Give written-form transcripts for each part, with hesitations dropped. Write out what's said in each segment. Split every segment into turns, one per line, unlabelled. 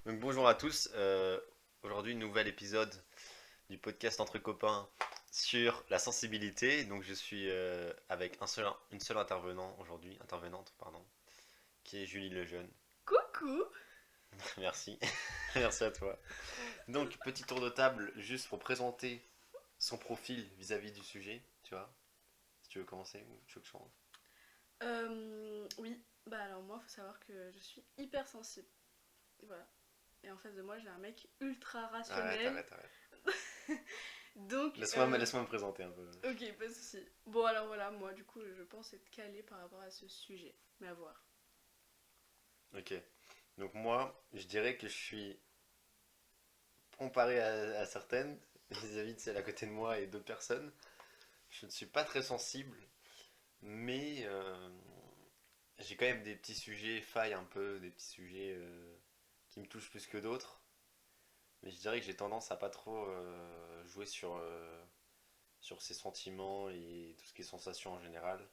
Donc bonjour à tous. Aujourd'hui, nouvel épisode du podcast entre copains sur la sensibilité. Donc je suis avec une seule intervenante, pardon, qui est Julie Lejeune.
Coucou!
Merci, merci à toi. Donc petit tour de table juste pour présenter son profil vis-à-vis du sujet, tu vois. Si tu veux commencer ou tu veux que je change.
Oui, bah alors moi, faut savoir que je suis hyper sensible. Voilà. Et en face de moi, j'ai un mec ultra
Arrête,
rationnel.
arrête, arrête.
Donc,
Laisse-moi me présenter un peu.
ok, pas de soucis. Bon, alors voilà, moi, du coup, je pense être calée par rapport à ce sujet. Mais à voir.
Ok. Donc moi, je dirais que je suis comparé à certaines, vis-à-vis de celles à côté de moi et d'autres personnes, je ne suis pas très sensible, mais j'ai quand même des petits sujets failles un peu, des petits sujets qui me touchent plus que d'autres. Mais je dirais que j'ai tendance à pas trop jouer sur ces sentiments et tout ce qui est sensation en général.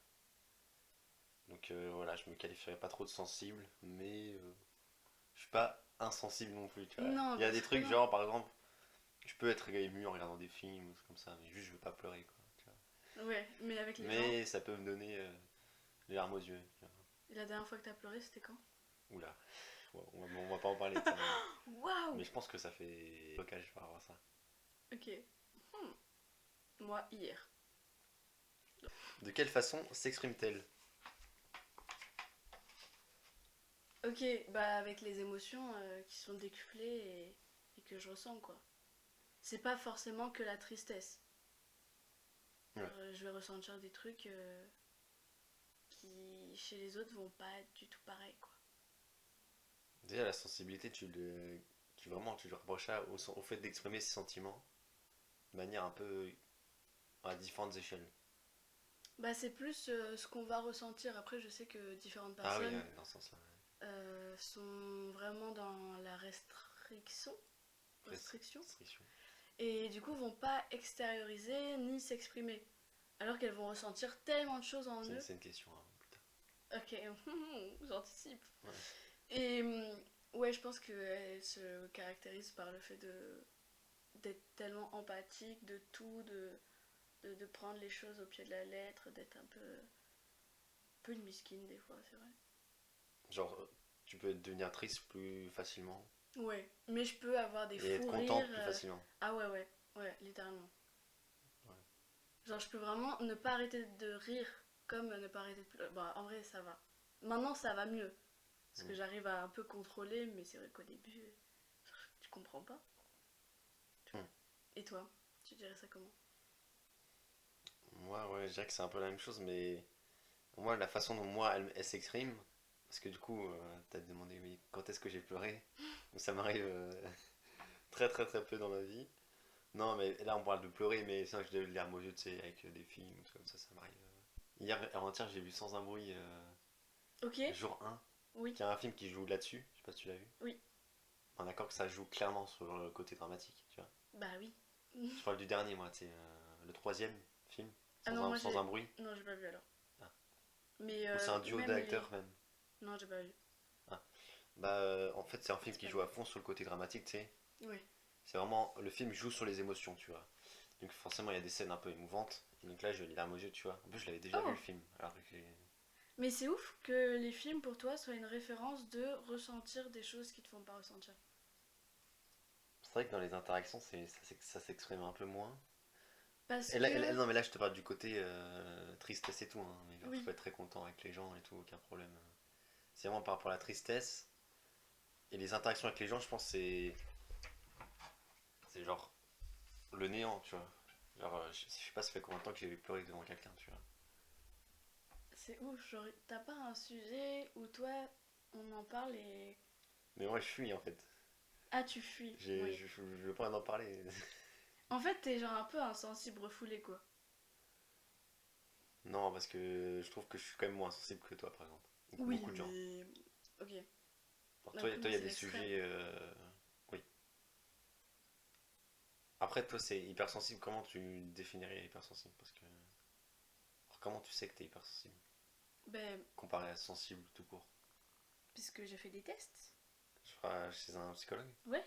Donc voilà, je me qualifierais pas trop de sensible, mais je suis pas insensible non plus, tu vois.
Non,
Il y a
bien
des
sûr que
trucs
non.
genre par exemple, je peux être ému en regardant des films ou comme ça, mais juste je veux pas pleurer quoi. Tu vois.
Ouais, mais avec les gens.
Mais ça peut me donner les larmes aux yeux. Tu vois.
Et la dernière fois que t'as pleuré, c'était quand?
Oula, on va pas en parler de ça. Mais
Waouh!
je pense que ça fait blocage par rapport à ça.
Ok. Hmm. Moi, hier.
De quelle façon s'exprime-t-elle?
Ok, bah avec les émotions qui sont décuplées et que je ressens, quoi. C'est pas forcément que la tristesse.
Ouais.
Je vais ressentir des trucs qui, chez les autres, vont pas être du tout pareil, quoi.
Déjà la sensibilité, tu le rapproches ça au fait d'exprimer ses sentiments de manière un peu à différentes échelles.
Bah, c'est plus ce qu'on va ressentir. Après, je sais que différentes
Ah oui,
personnes
ouais, dans ce sens-là.
sont vraiment dans la restriction. Restriction.
Restriction.
Et du coup, vont pas extérioriser ni s'exprimer. Alors qu'elles vont ressentir tellement de choses en eux.
C'est une question hein, plus tard.
Ok, j'anticipe.
Ouais.
Et ouais, je pense qu'elles se caractérisent par le fait de d'être tellement empathique de tout, de prendre les choses au pied de la lettre, d'être un peu une misquine des fois, c'est vrai.
Genre, tu peux devenir triste plus facilement
Ouais, mais je peux avoir des
et être
fous rires.
contente plus facilement.
Ah ouais, ouais, ouais, littéralement.
Ouais.
Genre, je peux vraiment ne pas arrêter de rire comme ne pas arrêter de pleurer. Bah, en vrai, ça va. Maintenant, ça va mieux. Parce que
Mm.
j'arrive à un peu contrôler, mais c'est vrai qu'au début, tu comprends pas.
Mm.
Et toi, tu dirais ça comment?
Moi, ouais, je dirais que c'est un peu la même chose, mais moi, la façon dont moi elle s'exprime, parce que du coup, t'as demandé oui, quand est-ce que j'ai pleuré. Ça m'arrive très très très peu dans ma vie. Non, mais là on parle de pleurer, mais c'est vrai que j'ai les larmes aux yeux, tu sais, avec des films, tout comme ça m'arrive. Hier, avant-hier, j'ai vu Sans un bruit,
Ok,
jour 1,
oui,
qui est un film qui joue là-dessus, je sais pas si tu l'as vu.
oui,
On est d'accord que ça joue clairement sur le côté dramatique, tu vois.
bah oui.
Je parle du dernier, moi, tu sais, le troisième film,
Ah non, moi
Sans
j'ai.
un bruit.
Non, j'ai pas vu alors.
Ah.
Mais
Où c'est un duo
même les.
d'acteurs même.
Non, j'ai pas vu.
Ah. Bah, en fait, c'est un film
C'est
qui
pas
joue à
grave.
fond sur le côté dramatique, tu sais.
Oui.
C'est vraiment. Le film joue sur les émotions, tu vois. Donc, forcément, il y a des scènes un peu émouvantes. Donc là, j'ai les larmes aux yeux, tu vois. En plus, je l'avais déjà vu le
Oh!
film. Alors que
Mais c'est ouf que les films pour toi soient une référence de ressentir des choses qui te font pas ressentir.
c'est vrai que dans les interactions, ça s'exprime un peu moins.
Parce
Et là,
que.
non, mais là, je te parle du côté tristesse et tout. Hein. Mais genre, je
Oui.
peux être très content avec les gens et tout, aucun problème. C'est vraiment par rapport à la tristesse. Et les interactions avec les gens, je pense, c'est genre le néant, tu vois. Genre, je sais pas, ça fait combien de temps que j'ai pleuré devant quelqu'un, tu vois.
C'est ouf. Genre, t'as pas un sujet où toi, on en parle et.
Mais moi, je fuis en fait.
Ah, tu fuis. Oui.
Je veux pas en parler.
En fait, t'es genre un peu insensible refoulé, quoi.
Non, parce que je trouve que je suis quand même moins sensible que toi, par exemple.
Oui,
Beaucoup de gens.
mais. Ok.
Alors,
Mais après,
toi,
moi,
il y a
c'est
des
l'extrême.
sujets. Oui. Après, toi, c'est hypersensible. Comment tu définirais hypersensible? Parce que. Alors, comment tu sais que t'es hypersensible?
Ben,
Comparé à sensible tout court.
puisque j'ai fait des tests.
chez un psychologue
Ouais,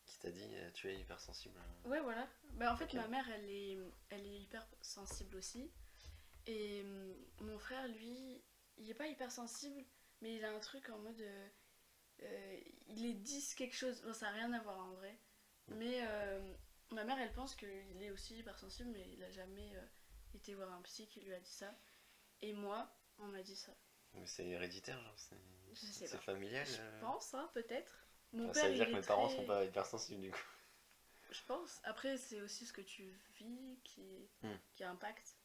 qui t'a dit tu es hypersensible.
ouais, voilà. Bah, en fait,
Ok.
ma mère, elle est hyper sensible aussi. Et mon frère, lui, il est pas hyper sensible, mais il a un truc en mode. Il est 10 quelque chose. Bon, ça n'a rien à voir en vrai.
Mm.
Mais ma mère, elle pense qu'il est aussi hypersensible, mais il a jamais été voir un psy qui lui a dit ça. Et moi, on m'a dit ça.
Mais c'est héréditaire, genre,
Je sais
c'est
pas.
familial.
Je pense, hein, peut-être. Mon
Ça
père,
veut dire
il
que
est
mes parents sont
très.
pas hypersensibles du coup.
Je pense. Après, c'est aussi ce que tu vis
Hmm.
qui impacte.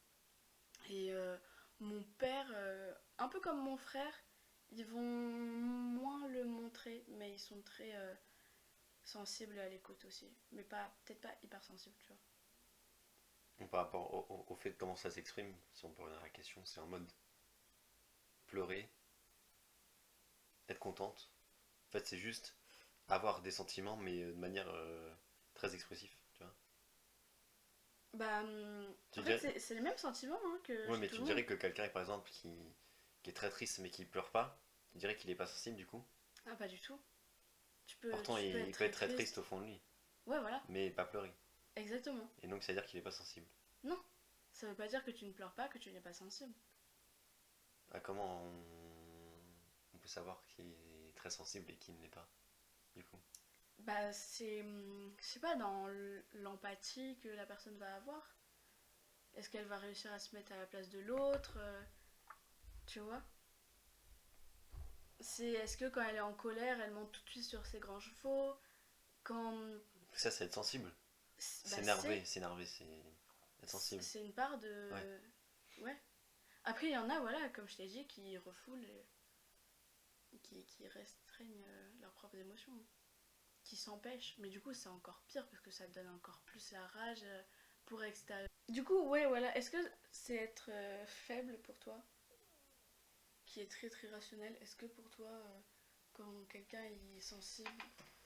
Et mon père, un peu comme mon frère, ils vont moins le montrer, mais ils sont très sensibles à l'écoute aussi. Mais pas, peut-être pas hyper sensibles, tu vois.
Donc, par rapport au fait de comment ça s'exprime, si on peut revenir à la question, c'est en mode pleurer, être contente. En fait, c'est juste avoir des sentiments, mais de manière très expressive, tu vois.
Bah,
Tu
en fait,
dirais,
c'est les mêmes sentiments hein, que
ouais,
chez
mais
tout
tu
le monde.
dirais que quelqu'un, par exemple, qui est très triste mais qui pleure pas, tu dirais qu'il est pas sensible du coup.
Ah, pas du tout.
Pourtant,
Tu peux
il
être
peut
très
être très triste au
triste.
fond de lui,
Ouais, voilà,
mais pas pleurer.
exactement.
Et donc, ça veut dire qu'il est pas sensible.
Non, ça veut pas dire que tu ne pleures pas, que tu n'es pas sensible.
Ah, on peut savoir qui est très sensible et qui ne l'est pas, du coup.
Bah, c'est, je sais pas, dans l'empathie que la personne va avoir. Est-ce qu'elle va réussir à se mettre à la place de l'autre tu vois. C'est est-ce que quand elle est en colère, elle monte tout de suite sur ses grands chevaux. Quand.
Ça, c'est être sensible.
Bah, c'est.
C'est être sensible.
C'est une part
Ouais.
de. Ouais. Après, il y en a, voilà, comme je t'ai dit, qui refoulent, qui restreignent leurs propres émotions, qui s'empêchent. Mais du coup, c'est encore pire parce que ça te donne encore plus la rage pour extérieur. Du coup, ouais, voilà. Est-ce que c'est être faible pour toi, qui est très très rationnel? Est-ce que pour toi, quand quelqu'un est sensible,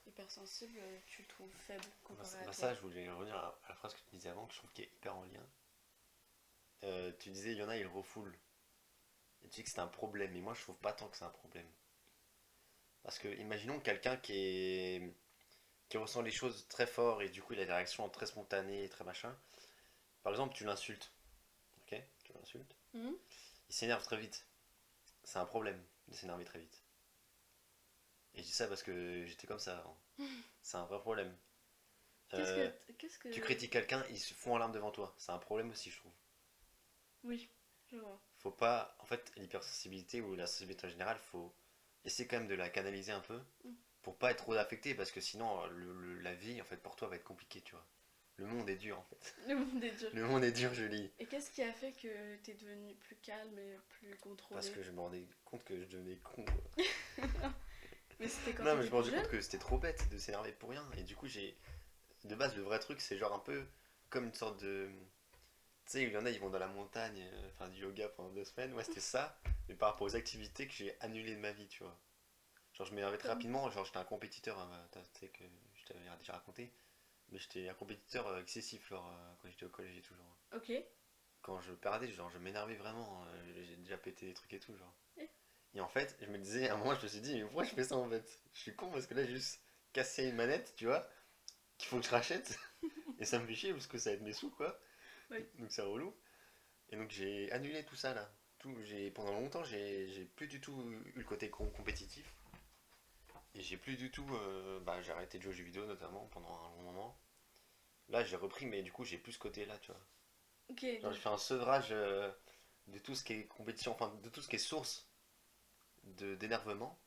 hypersensible, tu le trouves faible comparé à toi?
Ça, je voulais revenir à la phrase que tu disais avant, que je trouve qui est hyper en lien. Tu disais, il y en a, ils refoulent. Et tu dis que c'est un problème, mais moi, je trouve pas tant que c'est un problème. Parce que, imaginons quelqu'un qui ressent les choses très fort et du coup, il a des réactions très spontanées et très machin. Par exemple, tu l'insultes. Ok. Tu l'insultes.
Mhm.
Il s'énerve très vite. C'est un problème de s'énerver très vite. Et je dis ça parce que j'étais comme ça avant. C'est un vrai problème.
Qu'est-ce
Euh,
que. Qu'est-ce
Tu
que.
critiques quelqu'un, il se fond en larmes devant toi. C'est un problème aussi, je trouve.
Oui, je vois.
Faut pas. En fait, l'hypersensibilité ou la sensibilité en général, faut essayer quand même de la canaliser un peu
Mm.
pour pas être trop affecté parce que sinon, la vie, en fait, pour toi va être compliquée, tu vois. Le monde est dur, en fait.
Le monde est dur.
Le monde est dur, Julie.
Et qu'est-ce qui a fait que t'es devenu plus calme et plus
Parce
contrôlé?
que je me rendais compte que je devenais con, quoi.
Mais c'était quand
Non, mais je
t'étais
me
plus
rendais compte
jeune?
que c'était trop bête de s'énerver pour rien. Et du coup, de base, le vrai truc, c'est genre un peu comme une sorte de. Tu sais, il y en a, ils vont dans la montagne, faire du yoga pendant 2 semaines. Ouais, c'était ça. Mais par rapport aux activités que j'ai annulées de ma vie, tu vois. Genre, je m'énervais très
Comme.
rapidement. Genre, j'étais un compétiteur, tu sais, que je t'avais déjà raconté. Mais j'étais un compétiteur excessif, genre, quand j'étais au collège et tout, genre.
Ok.
Quand je perdais, genre, je m'énervais vraiment. J'ai déjà pété des trucs et tout, genre.
Eh.
Et en fait, je me disais, à un moment, je me suis dit, mais pourquoi je fais ça en fait? Je suis con parce que là, j'ai juste cassé une manette, tu vois, qu'il faut que je rachète. Et ça me fait chier parce que ça va être mes sous, quoi.
Oui.
Donc c'est relou. Et donc j'ai annulé tout ça là. Pendant longtemps, j'ai plus du tout eu le côté compétitif. Et j'ai plus du tout. J'ai arrêté de jouer aux jeux vidéo notamment pendant un long moment. Là, j'ai repris, mais du coup, j'ai plus ce côté-là, tu vois.
Ok,
Genre,
donc.
j'ai fait un sevrage de tout ce qui est compétition, enfin, de tout ce qui est source d'énervement.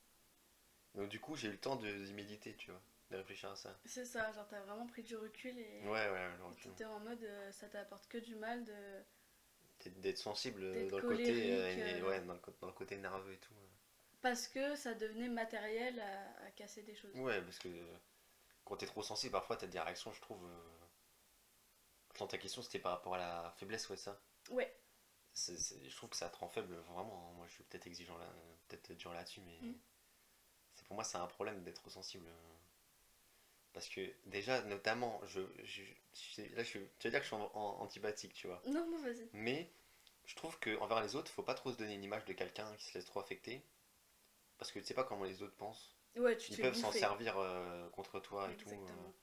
Donc, du coup, j'ai eu le temps d'y méditer, tu vois, de réfléchir à ça.
C'est ça, genre t'as vraiment pris du recul
Ouais, ouais, le
et
recul.
t'étais en mode ça t'apporte que du mal
D'être sensible
d'être
dans le côté,
colérique
ouais, dans le côté nerveux et tout.
parce que ça devenait matériel à casser des choses.
Ouais, parce que quand t'es trop sensible, parfois t'as des réactions, je trouve. Dans ta question, c'était par rapport à la faiblesse, ouais, ça.
Ouais.
Je trouve que ça te rend faible, vraiment. Moi, je suis peut-être exigeant là, peut-être dur là-dessus, mais
Mm.
pour moi, c'est un problème d'être trop sensible. Parce que déjà, notamment, là, tu vas dire que je suis antipathique, tu vois.
Non, non, vas-y.
Mais je trouve que envers les autres, faut pas trop se donner une image de quelqu'un qui se laisse trop affecter. Parce que tu sais pas comment les autres pensent.
Ouais, tu te
Ils
fais
peuvent s'en
bouffer.
servir contre toi et tout.
Exactement.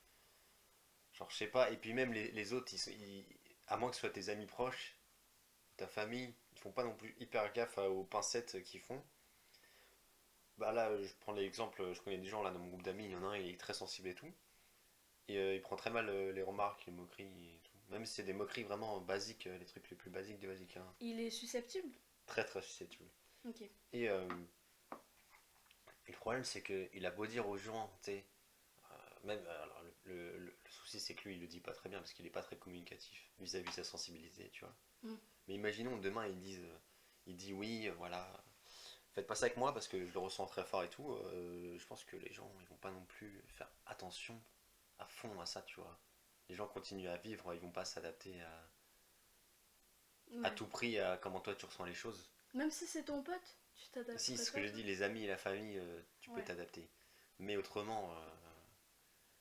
Genre, je sais pas. Et puis même les autres, à moins que ce soit tes amis proches, ta famille, ils font pas non plus hyper gaffe aux pincettes qu'ils font. Bah là, je prends l'exemple, je connais des gens là dans mon groupe d'amis, il y en a un, il est très sensible et tout. Et il prend très mal les remarques, les moqueries et tout. Même si c'est des moqueries vraiment basiques, les trucs les plus basiques des basiques, hein.
Il est susceptible?
Très très susceptible.
Ok.
Et le problème, c'est qu'il a beau dire aux gens, tu sais, même, alors, le souci, c'est que lui, il le dit pas très bien parce qu'il est pas très communicatif vis-à-vis de sa sensibilité, tu vois.
Mm.
Mais imaginons demain, il dit oui, voilà, faites pas ça avec moi parce que je le ressens très fort et tout. Je pense que les gens, ils vont pas non plus faire attention à fond à ça, tu vois. Les gens continuent à vivre, ils vont pas s'adapter à
Ouais.
tout prix à comment toi tu ressens les choses.
Même si c'est ton pote, tu
Si,
t'adapterais
ce que
pas,
je
toi?
dis, les amis et la famille, tu peux
Ouais.
t'adapter. Mais autrement,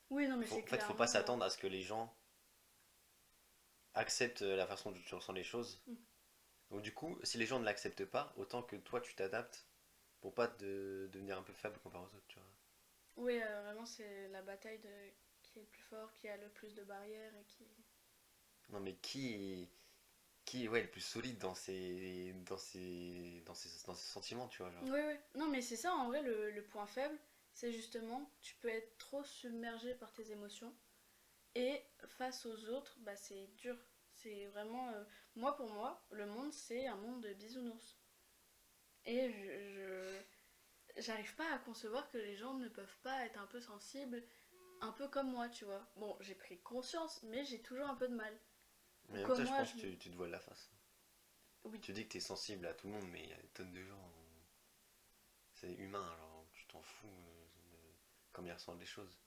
Oui, non, mais c'est
en fait, faut pas
clairement.
s'attendre à ce que les gens acceptent la façon dont tu ressens les choses.
Mm.
Donc du coup, si les gens ne l'acceptent pas, autant que toi tu t'adaptes pour pas devenir un peu faible comparé aux autres, tu vois.
Oui, vraiment, c'est la bataille qui est le plus fort, qui a le plus de barrières et qui.
Non mais qui ouais, est le plus solide dans ses sentiments, tu vois, genre.
Oui, oui. Non, mais c'est ça, en vrai, le point faible, c'est justement, tu peux être trop submergé par tes émotions. Et face aux autres, bah, c'est dur. C'est vraiment. Moi, pour moi, le monde, c'est un monde de bisounours. Et j'arrive pas à concevoir que les gens ne peuvent pas être un peu sensibles, un peu comme moi, tu vois. Bon, j'ai pris conscience, mais j'ai toujours un peu de mal. Ou
Mais en même
comme
temps, je
moi,
pense que tu te voiles la face.
oui.
Tu dis que t'es sensible à tout le monde, mais il y a des tonnes de gens. C'est humain, alors tu t'en fous comme ils ressentent les choses.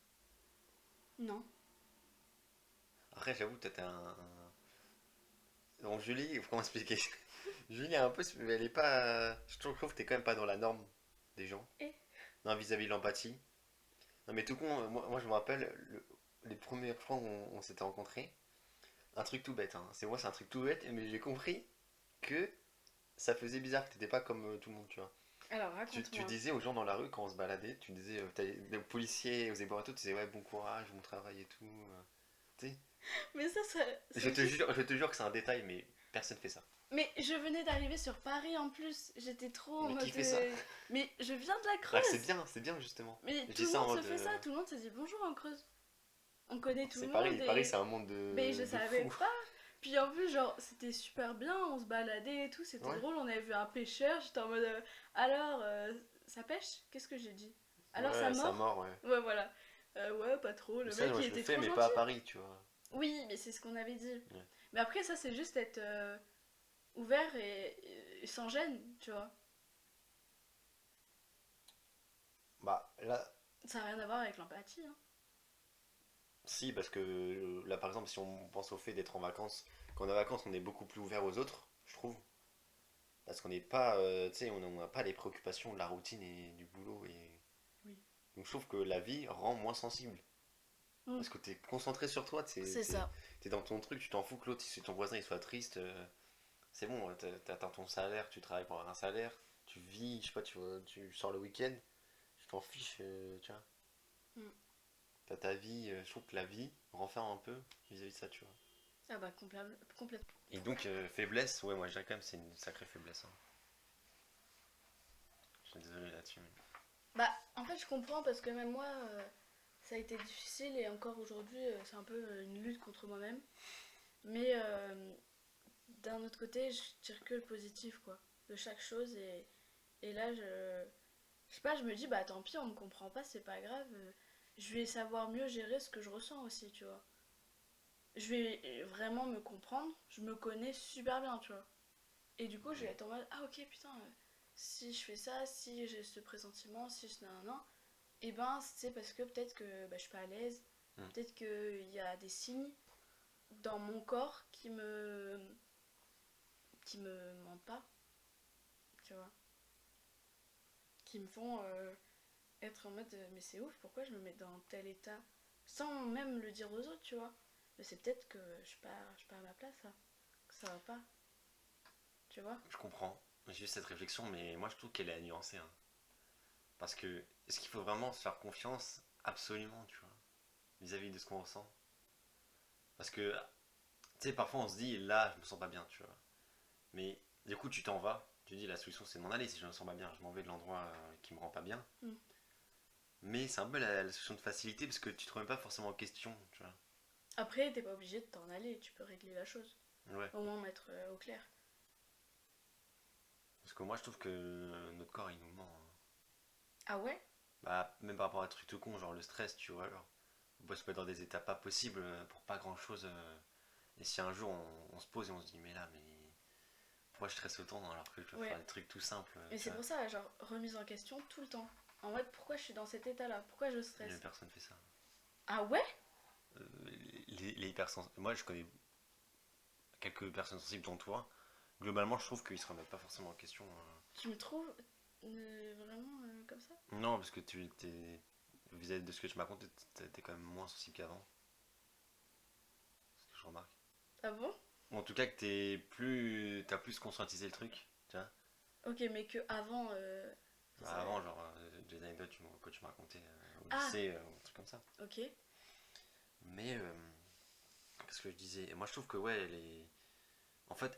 Non.
Après, j'avoue, toi, Donc Julie, comment expliquer? Julie, un peu, elle est pas. Je trouve que t'es quand même pas dans la norme des gens.
Et
Non, vis-à-vis de l'empathie. Non, mais tout con, moi je me rappelle, les premières fois où on s'était rencontrés, un truc tout bête, hein. C'est un truc tout bête, mais j'ai compris que ça faisait bizarre que t'étais pas comme tout le monde, tu vois.
alors,
Tu
raconte-moi.
disais aux gens dans la rue quand on se baladait, tu disais, les policiers aux ébats et tout, tu disais ouais, bon courage, bon travail et tout. Tu sais,
Mais ça,
je
c'est
te
juste.
jure, je te jure que c'est un détail, mais personne fait ça.
Mais je venais d'arriver sur Paris en plus. J'étais trop en
Mais qui
mode.
fait ça?
Mais je viens de la
Bah,
Creuse.
c'est bien justement.
Mais
Je
tout
dis
le
ça en
monde se
mode.
fait ça. Tout le monde se dit bonjour en Creuse. On connaît tout le
C'est
monde
Paris, Paris
et.
c'est un monde
Mais je
de
savais
fous.
pas. Puis en plus, genre, c'était super bien. On se baladait et tout. C'était
Ouais.
drôle. On avait vu un pêcheur. J'étais en mode. Alors, ça pêche? Qu'est-ce que j'ai dit? Alors, ça
Ouais, ça
mort?
mort, ouais.
Ouais, voilà. Ouais, pas trop.
Mais
Le
ça,
mec,
moi
il
je le
était
fais,
trop
mais pas à
gentil.
Paris, tu vois.
Oui, mais c'est ce qu'on avait dit.
Ouais.
Mais après, ça, c'est juste être ouvert et sans gêne, tu vois.
Bah là,
Ça n'a rien à voir avec l'empathie, hein.
si, parce que là par exemple, si on pense au fait d'être en vacances, quand on est en vacances, on est beaucoup plus ouvert aux autres, je trouve. Parce qu'on n'est pas, tu sais, on n'a pas les préoccupations de la routine et du boulot.
Oui.
Donc je trouve que la vie rend moins sensible.
Mm.
Parce que t'es concentré sur toi,
C'est ça.
t'es dans ton truc, tu t'en fous que l'autre, si ton voisin il soit triste, c'est bon, t'atteins ton salaire, tu travailles pour avoir un salaire, tu vis, je sais pas, tu sors le week-end, tu t'en fiches, tu vois.
Mm.
T'as ta vie, je trouve que la vie renferme un peu vis-à-vis de ça, tu vois.
Ah bah complètement.
Et donc, faiblesse, ouais, moi je dirais quand même c'est une sacrée faiblesse, hein. Je suis désolé là-dessus.
Bah en fait je comprends parce que même moi ça a été difficile et encore aujourd'hui c'est un peu une lutte contre moi-même. Mais d'un autre côté je tire que le positif quoi de chaque chose et là je sais pas je me dis bah tant pis on me comprend pas c'est pas grave je vais savoir mieux gérer ce que je ressens aussi tu vois. Je vais vraiment me comprendre, je me connais super bien tu vois. Et du coup, je vais être en mode ah ok putain, si je fais ça, si j'ai ce pressentiment, si je nan, et ben c'est parce que peut-être que bah, je suis pas à l'aise,
Hmm.
peut-être qu'il y a des signes dans mon corps qui me mentent pas, tu vois, qui me font être en mode mais c'est ouf, pourquoi je me mets dans tel état, sans même le dire aux autres, tu vois. Mais c'est peut-être que je suis pas à ma place là, que ça va pas, tu vois.
Je comprends, j'ai eu cette réflexion, mais moi je trouve qu'elle est à nuancer, hein. Parce que, est-ce qu'il faut vraiment se faire confiance? Absolument, tu vois, vis-à-vis de ce qu'on ressent. Parce que, tu sais, parfois on se dit, là, je me sens pas bien, tu vois. Mais du coup, tu t'en vas. Tu dis, la solution, c'est de m'en aller. Si je me sens pas bien, je m'en vais de l'endroit qui me rend pas bien.
Mm.
Mais c'est un peu la solution de facilité parce que tu te remets pas forcément en question, tu vois.
Après, t'es pas obligé de t'en aller, tu peux régler la chose.
Ouais.
Au moins mettre au clair.
Parce que moi, je trouve que notre corps, il nous ment, hein.
Ah ouais?
Bah, même par rapport à des trucs tout con, genre le stress, tu vois. Genre, on peut se mettre dans des états pas possibles pour pas grand chose. Et si un jour on se pose et on se dit, mais là, mais pourquoi je stresse autant alors que je peux faire
Ouais.
des trucs tout simples,
Et
tu
c'est
vois.
pour ça, genre, remise en question tout le temps. En mode, pourquoi je suis dans cet état-là? Pourquoi je
Mais
stresse?
personne fait ça.
Ah ouais?
Euh, les hypersensibles. Moi, je connais quelques personnes sensibles dont toi. Globalement, je trouve qu'ils se remettent pas forcément en question.
Tu me trouves vraiment comme ça?
Non, parce que tu t'es. Vis-à-vis de ce que tu m'as raconté, t'es quand même moins sensible qu'avant. C'est ce que je remarque.
Ah bon?
Ou en tout cas, que t'es plus. T'as plus conscientisé le truc, tu vois.
Ok, mais que avant,
Bah, avant, genre, des anecdotes que tu m'as racontées au
Ah,
lycée, ou un truc comme ça.
ok.
Mais, qu'est-ce que je disais? Et moi, je trouve que, ouais, les. En fait,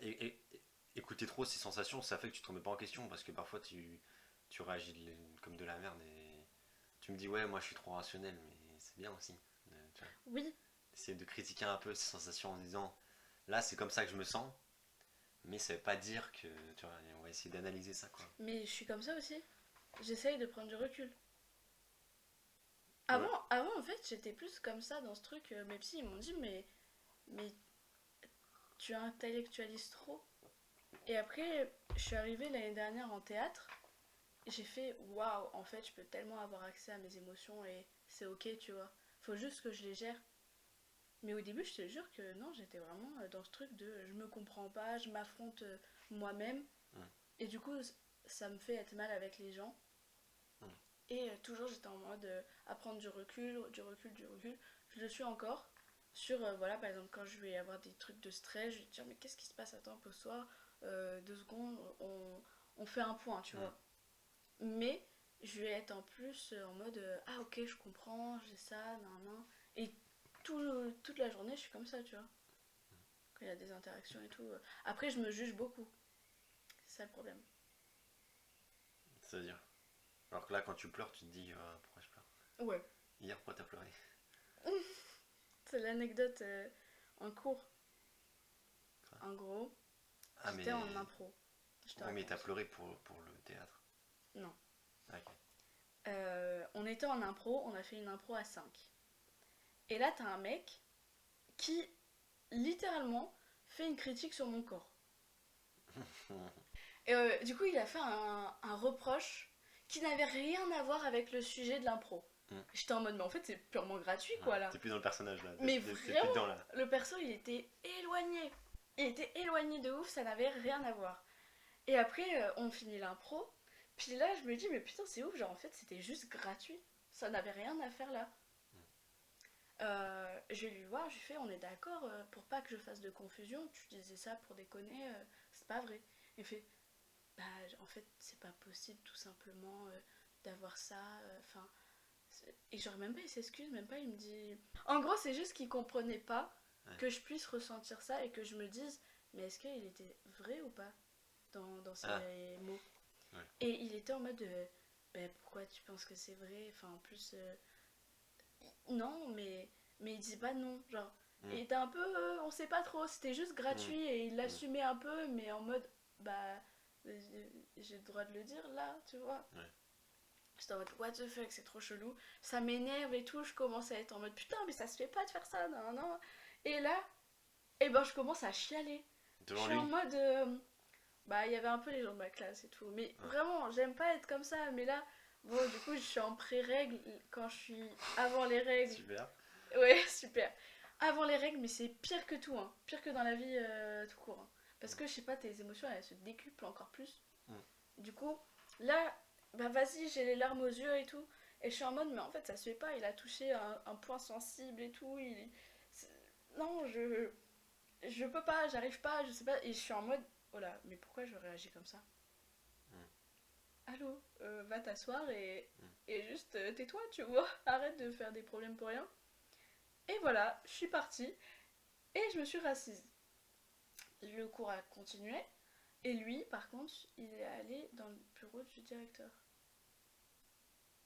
écouter trop ces sensations, ça fait que tu te remets pas en question parce que parfois tu réagis comme de la merde et tu me dis, ouais, moi je suis trop rationnel, mais c'est bien aussi. Tu vois,
Oui,
essayer de critiquer un peu ces sensations en disant, là, c'est comme ça que je me sens, mais ça veut pas dire que. Tu vois, on va essayer d'analyser ça, quoi.
mais je suis comme ça aussi. J'essaye de prendre du recul.
Ouais.
Avant en fait, j'étais plus comme ça dans ce truc. Mes psys, ils m'ont dit, mais tu intellectualises trop. Et après, je suis arrivée l'année dernière en théâtre. J'ai fait, waouh, en fait, je peux tellement avoir accès à mes émotions et c'est ok, tu vois. Faut juste que je les gère. Mais au début, je te jure que non, j'étais vraiment dans ce truc de je me comprends pas, je m'affronte moi-même.
Mm,
Et du coup, ça me fait être mal avec les gens.
mm.
Et toujours, j'étais en mode à prendre du recul, du recul, du recul. Je le suis encore. Sur, voilà, par exemple, quand je vais avoir des trucs de stress, je vais te dire, mais qu'est-ce qui se passe? Attends, pose-toi, 2 secondes, on fait un point, tu
Mm.
vois. Mais je vais être en plus en mode, ah ok, je comprends, j'ai ça, nan, nan. Et toute la journée, je suis comme ça, tu vois. Quand il y a des interactions et tout. Après, je me juge beaucoup. C'est ça le problème.
C'est-à-dire. Alors que là, quand tu pleures, tu te dis, pourquoi je pleure?
Ouais.
Hier, pourquoi t'as pleuré?
C'est l'anecdote en cours.
Quoi.
En gros,
Ah,
j'étais
mais.
en impro. Je te
Oui, mais t'as
raconte.
pleuré pour le théâtre.
Non.
Ah, ok.
On était en impro, on a fait une impro à 5. Et là, t'as un mec qui, littéralement, fait une critique sur mon corps. Et du coup, il a fait un reproche qui n'avait rien à voir avec le sujet de l'impro.
Mm.
J'étais en mode, mais en fait, c'est purement gratuit,
Ouais,
quoi, là.
t'es plus dans le personnage là,
Mais
t'es plus dedans
vraiment,
là.
le perso, il était éloigné. Il était éloigné de ouf, ça n'avait rien à voir. Et après, on finit l'impro. Puis là, je me dis, mais putain, c'est ouf, genre en fait, c'était juste gratuit. Ça n'avait rien à faire là. Je vais lui voir, je lui fais, on est d'accord, pour pas que je fasse de confusion, tu disais ça pour déconner, c'est pas vrai. Il fait, bah en fait, c'est pas possible tout simplement d'avoir ça, enfin. Et genre, même pas, il s'excuse, même pas, il me dit. En gros, c'est juste qu'il comprenait pas
Ouais.
que je puisse ressentir ça et que je me dise, mais est-ce qu'il était vrai ou pas dans
Ah,
ces mots?
ouais.
Et il était en mode, ben pourquoi tu penses que c'est vrai? Enfin, en plus, non, mais il disait pas non, genre.
Mm,
Il était un peu, on sait pas trop, c'était juste
mm,
gratuit et il
mm,
l'assumait un peu, mais en mode, bah, j'ai le droit de le dire là, tu vois.
ouais.
J'étais en mode, what the fuck, c'est trop chelou. Ça m'énerve et tout, je commence à être en mode, putain, mais ça se fait pas de faire ça, non, non. Et là, eh ben, je commence à chialer. Je
Devant
suis en
lui.
mode, bah, il y avait un peu les gens de ma classe et tout. Mais
Ouais.
vraiment, j'aime pas être comme ça. Mais là, bon, du coup, je suis en pré-règle quand je suis avant les règles.
Super.
Ouais, super. Avant les règles, mais c'est pire que tout, hein. Pire que dans la vie tout court, hein. Parce
Mm,
que, je sais pas, tes émotions, elles se décuplent encore plus.
mm,
Du coup, là, bah vas-y, j'ai les larmes aux yeux et tout. Et je suis en mode, mais en fait, ça se fait pas. Il a touché un point sensible et tout. C'est- Non, je peux pas, j'arrive pas, je sais pas. Et je suis en mode, oh là, mais pourquoi je réagis comme ça?
mm.
allô, va t'asseoir et juste tais-toi, tu vois. Arrête de faire des problèmes pour rien. Et voilà, je suis partie et je me suis rassise. Le cours a continué et lui, par contre, il est allé dans le bureau du directeur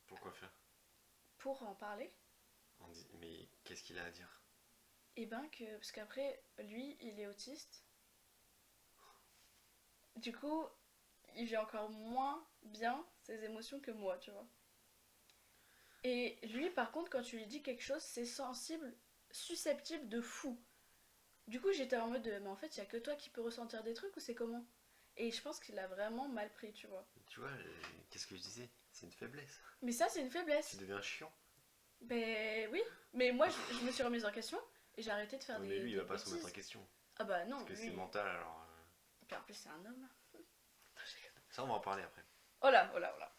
Pourquoi faire?
pour en parler.
Mais qu'est-ce qu'il a à dire?
Et ben que, parce qu'après, lui, il est autiste. Du coup, il vit encore moins bien ses émotions que moi, tu vois. Et lui, par contre, quand tu lui dis quelque chose, c'est sensible, susceptible de fou. Du coup, j'étais en mode, mais en fait, il y a que toi qui peux ressentir des trucs ou c'est comment? Et je pense qu'il a vraiment mal pris, tu vois.
Tu vois, qu'est-ce que je disais? C'est une faiblesse.
Mais ça, c'est une
Tu
faiblesse.
deviens chiant.
Ben oui, mais moi, je me suis remise en question et j'ai arrêté de faire
Ouais, mais lui, il
des
va pas se remettre en
bêtises.
question.
Ah bah
Parce
non,
que c'est
lui.
mental, alors.
Puis en plus, c'est un homme.
Ça, on va en parler après.
Oh là, oh là, oh là.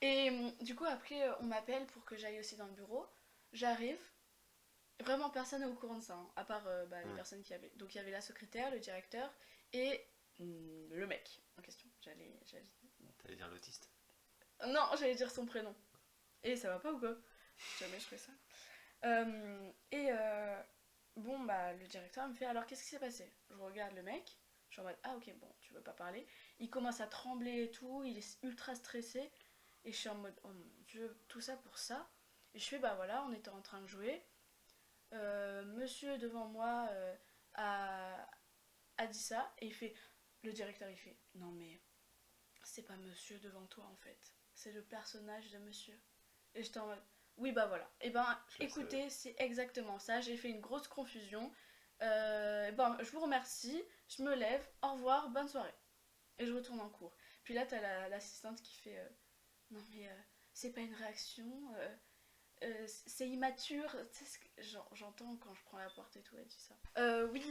Et du coup, après, on m'appelle pour que j'aille aussi dans le bureau. J'arrive. Vraiment, personne n'est au courant de ça, hein, à part les
Hmm.
personnes qui avaient. Donc, il y avait la secrétaire, le directeur et le mec en question.
T'allais dire l'autiste.
Non, j'allais dire son prénom. Et ça va pas ou quoi? Jamais je fais ça. Et bon, bah, le directeur me fait alors qu'est-ce qui s'est passé? Je regarde le mec, je suis en mode ah ok, bon, tu veux pas parler. Il commence à trembler et tout, il est ultra stressé. Et je suis en mode oh mon dieu, tout ça pour ça. Et je fais bah voilà, on était en train de jouer. Monsieur devant moi a, a dit ça. Et il fait, le directeur il fait non mais c'est pas monsieur devant toi en fait, c'est le personnage de monsieur. Et j'étais en mode oui bah voilà. Et ben
Je le savais.
écoutez, c'est exactement ça, j'ai fait une grosse confusion. Ben je vous remercie, je me lève, au revoir, bonne soirée. Et je retourne en cours. Puis là t'as l'assistante qui fait non mais c'est pas une réaction, c'est immature. Tu sais j'entends quand je prends la porte et tout, elle dit ça. Oui,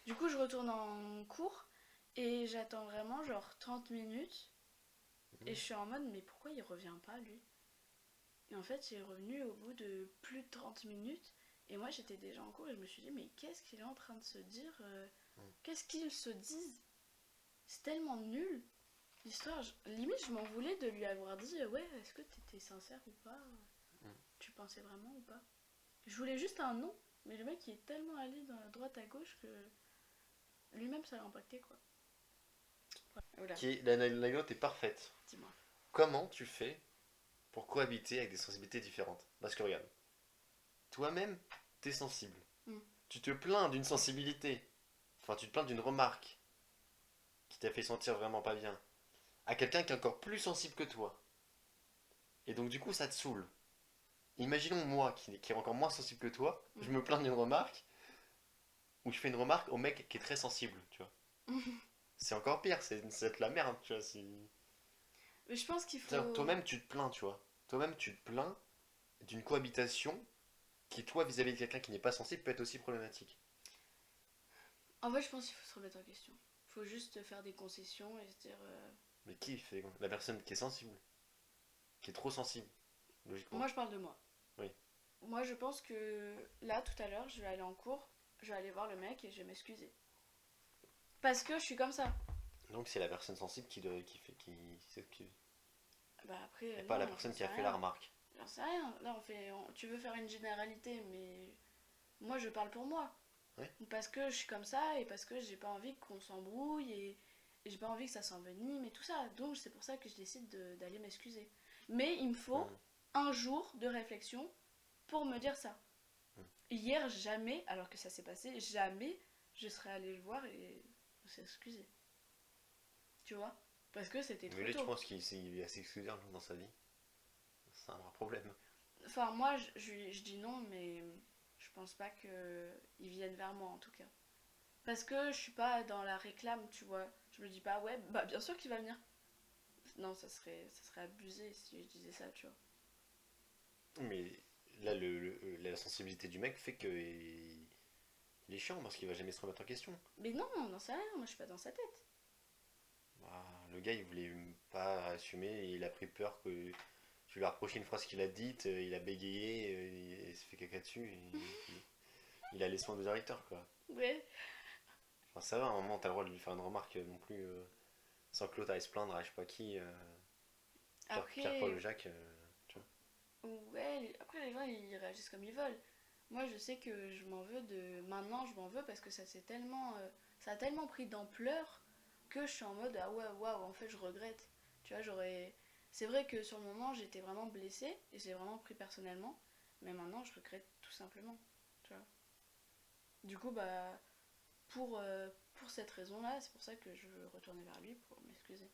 du coup je retourne en cours et j'attends vraiment genre 30 minutes et
Mhm.
je suis en mode mais pourquoi il revient pas lui? Et en fait il est revenu au bout de plus de 30 minutes et moi j'étais déjà en cours et je me suis dit mais qu'est-ce qu'il est en train de se dire,
Mhm.
qu'est-ce qu'ils se disent? C'est tellement nul l'histoire. Limite je m'en voulais de lui avoir dit ouais est-ce que t'étais sincère ou pas?
Mhm.
Tu pensais vraiment ou pas? Je voulais juste un nom, mais le mec il est tellement allé dans la droite à gauche que lui-même ça l'a impacté quoi. Voilà,
L'anecdote est parfaite.
dis-moi.
Comment tu fais pour cohabiter avec des sensibilités différentes? Parce que regarde, toi-même, t'es sensible.
Mm.
Tu te plains d'une sensibilité. Enfin, tu te plains d'une remarque qui t'a fait sentir vraiment pas bien. À quelqu'un qui est encore plus sensible que toi. Et donc, du coup, ça te saoule. Imaginons moi, qui est encore moins sensible que toi, je
Mm.
me plains d'une remarque, ou je fais une remarque au mec qui est très sensible, tu vois. C'est encore pire, c'est de la merde, tu vois.
Mais je pense qu'il
C'est-à-dire,
faut.
toi-même, tu te plains, tu vois. Toi-même, tu te plains d'une cohabitation qui, toi, vis-à-vis de quelqu'un qui n'est pas sensible, peut être aussi problématique.
En fait, je pense qu'il faut se remettre en question. Il faut juste faire des concessions et se dire.
Mais qui fait la personne qui est sensible, qui est trop sensible, logiquement.
Moi, je parle de moi.
Oui.
Moi, je pense que là, tout à l'heure, je vais aller en cours, je vais aller voir le mec et je vais m'excuser. Parce que je suis comme ça.
Donc c'est la personne sensible qui s'excuse.
Bah après,
Et pas la
non, j'en
personne qui
sais
a fait la
rien.
remarque.
J'en sais rien. Là, tu veux faire une généralité, mais moi, je parle pour moi.
Ouais.
Parce que je suis comme ça et parce que j'ai pas envie qu'on s'embrouille et j'ai pas envie que ça s'envenime et tout ça. Donc c'est pour ça que je décide d'aller m'excuser. Mais il me faut
Hum,
un jour de réflexion pour me dire ça.
hum.
Hier, jamais, alors que ça s'est passé, jamais je serais allée le voir et s'excuser. Tu vois? Parce que c'était
Mais
trop
lui, tu
tôt.
penses qu'il est assez excusé dans sa vie? C'est un vrai problème.
Enfin, moi, je dis non, mais je pense pas qu'ils viennent vers moi en tout cas. Parce que je suis pas dans la réclame, tu vois. Je me dis pas, ouais, bah bien sûr qu'il va venir. Non, ça serait abusé si je disais ça, tu vois.
Mais là, la sensibilité du mec fait il est chiant parce qu'il va jamais se remettre en question.
Mais non, n'en sais rien, moi je suis pas dans sa tête.
Bah, le gars, il voulait pas assumer et il a pris peur que tu lui as reproché une phrase qu'il a dite, il a bégayé, il s'est fait caca dessus, il a les soins de directeur, quoi.
Ouais.
Enfin, ça va, à un moment, t'as le droit de lui faire une remarque non plus sans que l'autre aille se plaindre à je sais pas qui.
Après,
Pierre, Paul ou Jacques, tu vois.
ouais, après les gens ils réagissent comme ils veulent. Moi je sais que je m'en veux de. Maintenant je m'en veux parce que ça a tellement pris d'ampleur que je suis en mode ah ouais, waouh, en fait je regrette. Tu vois, j'aurais. C'est vrai que sur le moment j'étais vraiment blessée et j'ai vraiment pris personnellement, mais maintenant je regrette tout simplement. Tu vois. Du coup, bah, pour cette raison-là, c'est pour ça que je veux retourner vers lui pour m'excuser.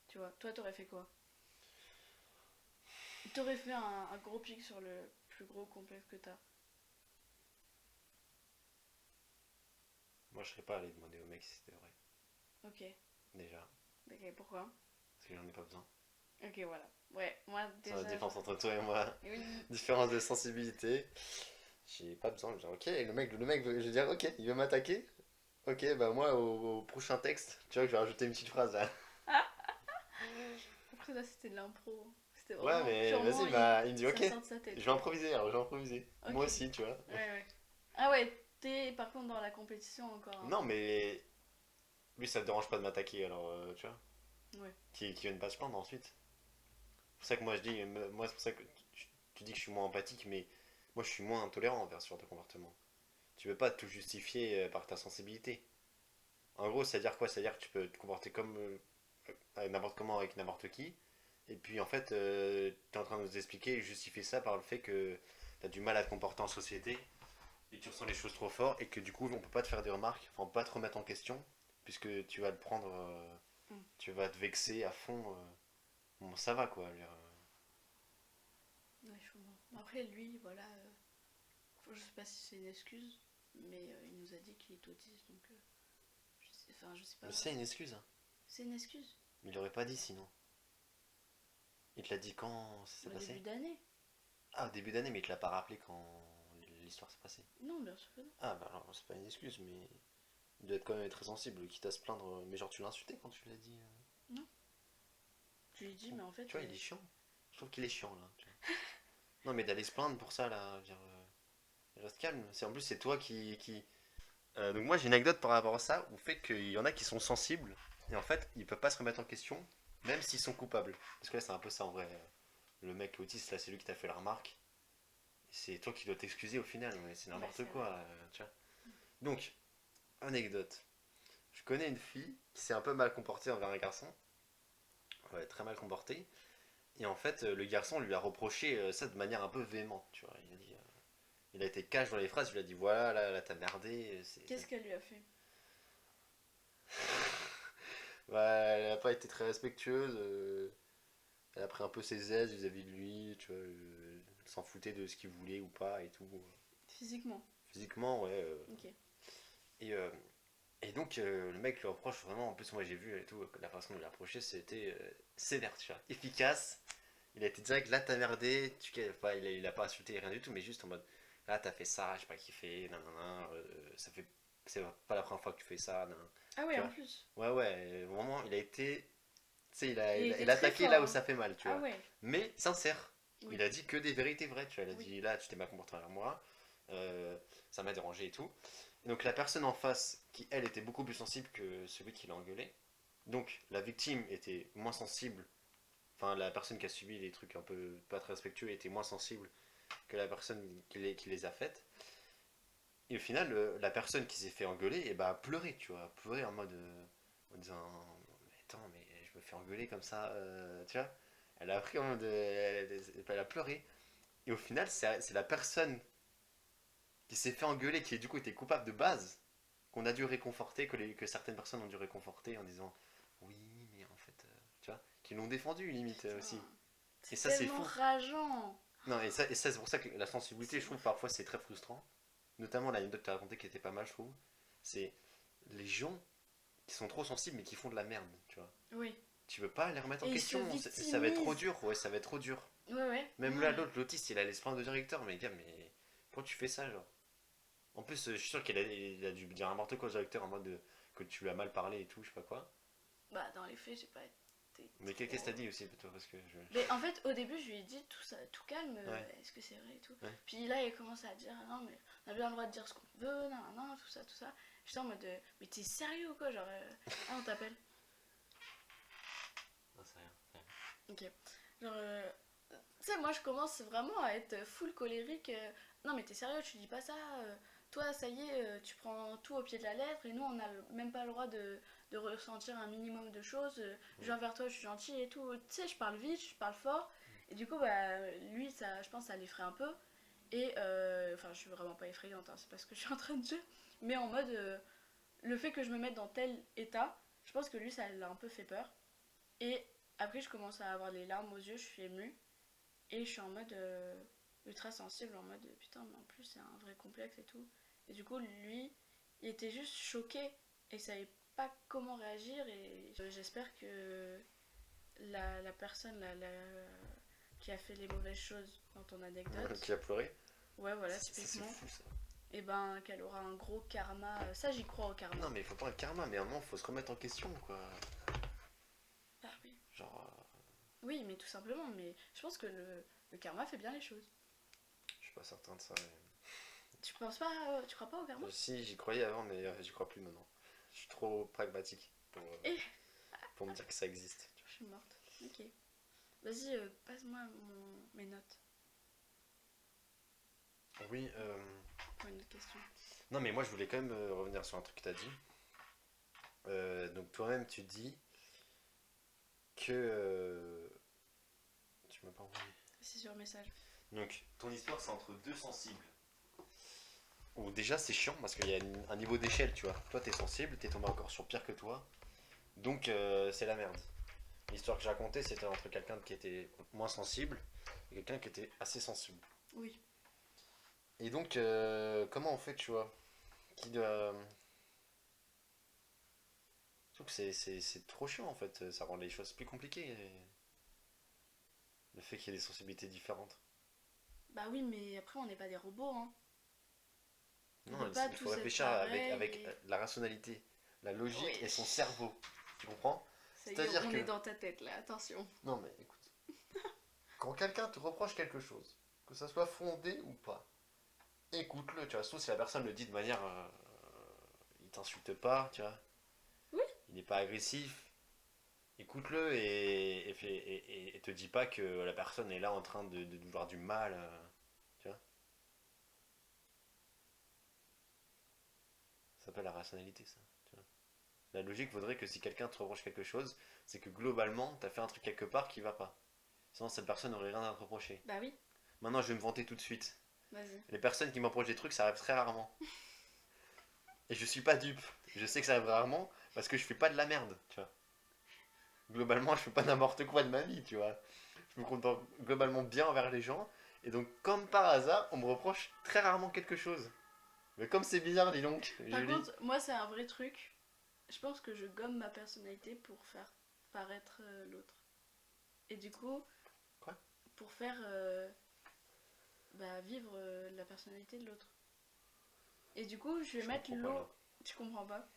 Tu vois, toi t'aurais fait quoi? T'aurais fait un gros pic sur le plus gros complexe que t'as.
Moi, je serais pas allé demander au mec si c'était vrai.
Ok.
Déjà.
Ok, pourquoi?
Parce que j'en ai pas besoin.
Ok, voilà. Ouais, moi
C'est la
déjà,
différence entre toi et moi.
Oui.
Différence de sensibilité. J'ai pas besoin. Je veux dire, ok, le mec, je vais dire, ok, il veut m'attaquer. Ok, bah moi, au prochain texte, tu vois, que je vais rajouter une petite phrase là.
Après, ça, c'était de l'impro. C'était
Ouais,
vraiment
mais
purement,
vas-y, bah, il me dit,
ça
ok,
sort de sa
je
tête,
vais
quoi.
improviser, alors je vais improviser. Moi
Ok.
aussi, tu vois.
Ouais, ouais. Ah ouais, t'es par contre dans la compétition encore un
Non,
peu.
mais lui, ça te dérange pas de m'attaquer, alors, tu vois.
Ouais.
Qui vienne pas se plaindre ensuite. C'est pour ça que moi, je dis, moi, c'est pour ça que tu dis que je suis moins empathique, mais moi, je suis moins intolérant envers ce genre de comportement. Tu peux pas tout justifier par ta sensibilité. En gros, c'est-à-dire quoi? C'est-à-dire que tu peux te comporter comme n'importe comment avec n'importe qui. Et puis en fait, tu es en train de nous expliquer et justifier ça par le fait que tu as du mal à te comporter en société et tu ressens les choses trop fort et que du coup, on peut pas te faire des remarques, enfin, on peut pas te remettre en question puisque tu vas le prendre,
Mm.
tu vas te vexer à fond. Bon, ça va quoi.
Ouais, je comprends. Après, lui, voilà, je sais pas si c'est une excuse, mais il nous a dit qu'il est autiste, donc enfin, je sais pas
Mais c'est
vraiment.
une excuse, hein.
C'est une excuse.
Mais il l'aurait pas dit sinon. Il te l'a dit quand ça s'est
Au début
passé?
d'année.
Ah, au début d'année, mais il te l'a pas rappelé quand l'histoire s'est passée.
Non, bien sûr que non.
Ah, bah alors, c'est pas une excuse, mais il doit être quand même très sensible, quitte à se plaindre. Mais genre, tu l'as insulté quand tu l'as dit.
Non. Je lui ai dit,
Tu
mais en fait,
vois, il est chiant. Je trouve qu'il est chiant là. Tu vois. Non, mais d'aller se plaindre pour ça là, je veux dire, reste calme. En plus, c'est toi qui. Donc, moi, j'ai une anecdote par rapport à ça, au fait qu'il y en a qui sont sensibles, et en fait, ils peuvent pas se remettre en question, même s'ils sont coupables. Parce que là, c'est un peu ça en vrai. Le mec autiste, là, c'est lui qui t'a fait la remarque. C'est toi qui dois t'excuser au final, mais c'est
ouais,
n'importe
c'est
quoi,
vrai.
tu vois. Donc, anecdote. Je connais une fille qui s'est un peu mal comportée envers un garçon. Ouais, très mal comportée. Et en fait, le garçon lui a reproché ça de manière un peu véhémente, tu vois. Il a été cash dans les phrases, il lui a dit voilà, là t'as merdé.
Qu'est-ce qu'elle lui a fait?
Ouais, elle a pas été très respectueuse. Elle a pris un peu ses aises vis-à-vis de lui, tu vois. Elle s'en foutait de ce qu'il voulait ou pas et tout.
Physiquement.
Physiquement, ouais.
Ok.
Et, euh, et donc, le mec lui reproche vraiment. En plus, moi j'ai vu et tout, la façon de lui reprocher, c'était sévère, tu vois. Efficace. Il a été direct, là t'as merdé, enfin, il a pas insulté rien du tout, mais juste en mode, là t'as fait ça, j'ai pas kiffé, nanana, ça fait, c'est pas la première fois que tu fais ça, nan.
Ah ouais,
Tu
en
vois.
plus.
Ouais, ouais, vraiment, il a été, tu sais,
Il
il
était
a
très
attaqué
fort,
là où
hein.
ça fait mal, tu
Ah
vois.
ouais.
Mais sincère, il
Oui.
a dit que des vérités vraies, tu vois. Il a
Oui.
dit, là tu t'es mal comporté envers moi, euh, ça m'a dérangé et tout. Et donc la personne en face, qui elle était beaucoup plus sensible que celui qui l'a engueulé, donc la victime était moins sensible, enfin la personne qui a subi les trucs un peu pas très respectueux était moins sensible que la personne qui les a faites. Et au final, la personne qui s'est fait engueuler, et bah, a pleuré, tu vois, a pleuré en mode, en disant, mais attends, mais je me fais engueuler comme ça, tu vois. Elle a appris en mode, elle a pleuré. Et au final, c'est la personne qui s'est fait engueuler, qui du coup était coupable de base, qu'on a dû réconforter, que certaines personnes ont dû réconforter en disant, oui, mais en fait, tu vois, qui l'ont défendu limite aussi.
Putain.
Et
C'est
ça, c'est
tellement
fou.
rageant.
Non, et ça c'est pour ça que la sensibilité,
C'est
je trouve,
ouf.
parfois, c'est très frustrant. Notamment l'anecdote que tu as racontée qui était pas mal, je trouve. C'est les gens qui sont trop sensibles mais qui font de la merde, tu vois.
Oui.
Tu veux pas les remettre en
Et il se
question, ça va être trop
victimise.
dur, ouais, ça va être trop dur.
Ouais, ouais.
Même
Non,
là,
mais.
l'autre, l'autiste, il allait se plaindre au directeur, mais gars, mais pourquoi tu fais ça, genre? En plus, je suis sûr qu'il a dû dire n'importe quoi au directeur en mode que tu lui as mal parlé et tout, je sais pas quoi.
Bah, dans les faits, j'ai pas été
Mais qu'est-ce que
trop.
t'as dit aussi, toi, parce que
Mais en fait, au début, je lui ai dit tout ça, tout calme,
Ouais,
est-ce que c'est vrai et tout.
ouais.
Puis là, il commence à dire, ah non, mais on a bien le droit de dire ce qu'on veut, non, non, tout ça, tout ça. J'étais en mode, mais t'es sérieux ou quoi? Genre, ah, on t'appelle.
Non, c'est rien.
Ok. Genre, tu sais, moi je commence vraiment à être full colérique. Non, mais t'es sérieux, tu dis pas ça. Toi, ça y est, tu prends tout au pied de la lettre et nous, on n'a même pas le droit de ressentir un minimum de choses. Je viens vers toi, je suis gentille et tout. Tu sais, je parle vite, je parle fort. Et du coup, bah, lui, ça, je pense, ça l'effraie un peu. Et, enfin, je suis vraiment pas effrayante, hein, c'est pas ce que je suis en train de dire. Mais en mode, le fait que je me mette dans tel état, je pense que lui, ça l'a un peu fait peur. Et après, je commence à avoir les larmes aux yeux, je suis émue. Et je suis en mode ultra sensible, en mode putain, mais en plus, c'est un vrai complexe et tout. Et du coup, lui, il était juste choqué et savait pas comment réagir. Et j'espère que la personne qui a fait les mauvaises choses dans ton
Qui
anecdote,
a pleuré.
ouais, voilà,
C'est
typiquement,
fou ça.
et ben qu'elle aura un gros karma. Ça, j'y crois au karma.
Non, mais il faut pas un karma, mais à un moment, faut se remettre en question, quoi.
Ah oui.
Genre,
Oui, mais tout simplement. Mais je pense que le karma fait bien les choses.
je suis pas certain de ça.
Tu penses pas, tu crois pas au karma?
Si, j'y croyais avant, mais j'y crois plus maintenant. Je suis trop pragmatique
Eh,
pour me dire que ça existe.
je suis morte. Ok. Vas-y, passe-moi mes notes
Oui,
pour une autre question.
non, mais moi, je voulais quand même revenir sur un truc que t'as dit. Donc, toi-même, tu dis que. Tu m'as pas envoyé.
C'est sur message.
Donc, ton histoire, c'est entre deux sensibles. Ou déjà, c'est chiant parce qu'il y a un niveau d'échelle, tu vois. Toi, t'es sensible, t'es tombé encore sur pire que toi. Donc, c'est la merde. L'histoire que j'ai racontée, c'était entre quelqu'un qui était moins sensible et quelqu'un qui était assez sensible.
Oui.
Et donc, comment on fait, tu vois qui doit... Je trouve que c'est trop chiant en fait, ça rend les choses plus compliquées. Le fait qu'il y ait des sensibilités différentes.
Bah oui, mais après, on n'est pas des robots, hein. On
Non,
peut pas
il faut
tous être
réfléchir
pareils.
avec la rationalité, la logique
Oui.
et son cerveau. Tu comprends?
Ça y est,
C'est-à-dire
on est
que...
dans ta tête là, attention.
Non mais écoute, quand quelqu'un te reproche quelque chose, que ça soit fondé ou pas, écoute-le, tu vois. Sauf si la personne le dit de manière... il t'insulte pas, tu vois.
Oui.
Il n'est pas agressif. Écoute-le et te dis pas que la personne est là en train de vouloir du mal. Tu vois. Ça s'appelle la rationalité, ça. Tu vois. La logique voudrait que si quelqu'un te reproche quelque chose, c'est que globalement, t'as fait un truc quelque part qui va pas. Sinon, cette personne n'aurait rien à te reprocher.
Bah oui,
Maintenant, je vais me vanter tout de suite.
vas-y.
Les personnes qui m'approchent des trucs, ça arrive très rarement. Et je suis pas dupe. Je sais que ça arrive rarement parce que je fais pas de la merde, tu vois. Globalement, je fais pas n'importe quoi de ma vie, tu vois. Je me comporte globalement bien envers les gens. Et donc, comme par hasard, on me reproche très rarement quelque chose. Mais comme c'est bizarre, dis donc,
Par
Julie.
contre, moi, c'est un vrai truc. Je pense que je gomme ma personnalité pour faire paraître l'autre. Et du coup,
Quoi?
pour faire bah, vivre la personnalité de l'autre. Et du coup, je vais
Je
mettre
comprends pas là.
l'eau. Tu comprends pas?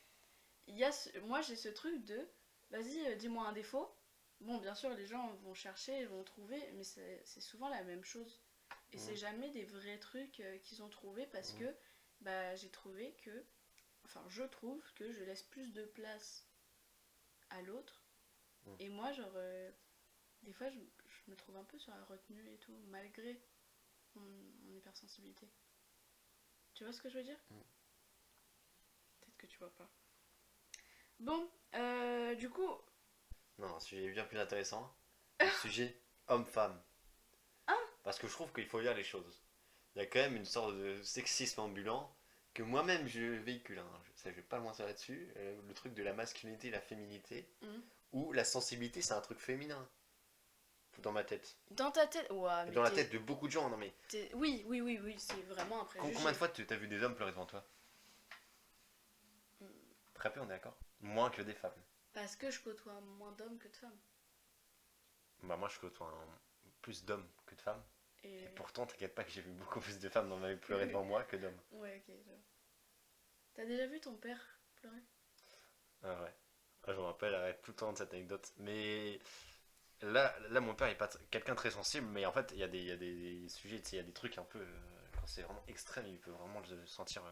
Moi, j'ai ce truc de vas-y, dis-moi un défaut. Bon, bien sûr, les gens vont chercher, vont trouver, mais c'est souvent la même chose. Et c'est
Mhm.
jamais des vrais trucs qu'ils ont trouvés parce
Mhm.
que bah, j'ai trouvé que. Enfin, je trouve que je laisse plus de place à l'autre.
Mhm.
Et moi, genre, des fois, je me trouve un peu sur la retenue et tout, malgré mon hypersensibilité. Tu vois ce que je veux dire?
Mhm.
Peut-être que tu vois pas. Bon, du coup.
Non, un sujet bien plus intéressant. Le sujet homme-femme.
Ah.
Parce que je trouve qu'il faut dire les choses. Il y a quand même une sorte de sexisme ambulant que moi-même je véhicule. Hein. Ça, je vais pas le mentir là-dessus. Le truc de la masculinité et la féminité.
Hmm.
Où la sensibilité, c'est un truc féminin. Dans ma tête.
Dans ta tête. Ouah,
Et
mais
dans la tête de beaucoup de gens. Non mais.
Oui, oui, oui, oui, c'est vraiment un
Combien de
préjugé.
fois t'as vu des hommes pleurer devant toi?
Hmm.
Très peu, on est d'accord? Moins que des femmes.
Parce que je côtoie moins d'hommes que de femmes.
Bah moi je côtoie plus d'hommes que de femmes. Et
Et.
pourtant, t'inquiète pas que j'ai vu beaucoup plus de femmes dans ma vie pleurer devant moi que d'hommes.
Ouais, ok, je vois. T'as déjà vu ton père pleurer?
Ah ouais. Ah, je me rappelle tout le temps de cette anecdote. Mais là mon père est pas quelqu'un de très sensible, mais en fait, il y a des sujets, tu sais, il y a des trucs un peu. Quand c'est vraiment extrême, il peut vraiment le sentir.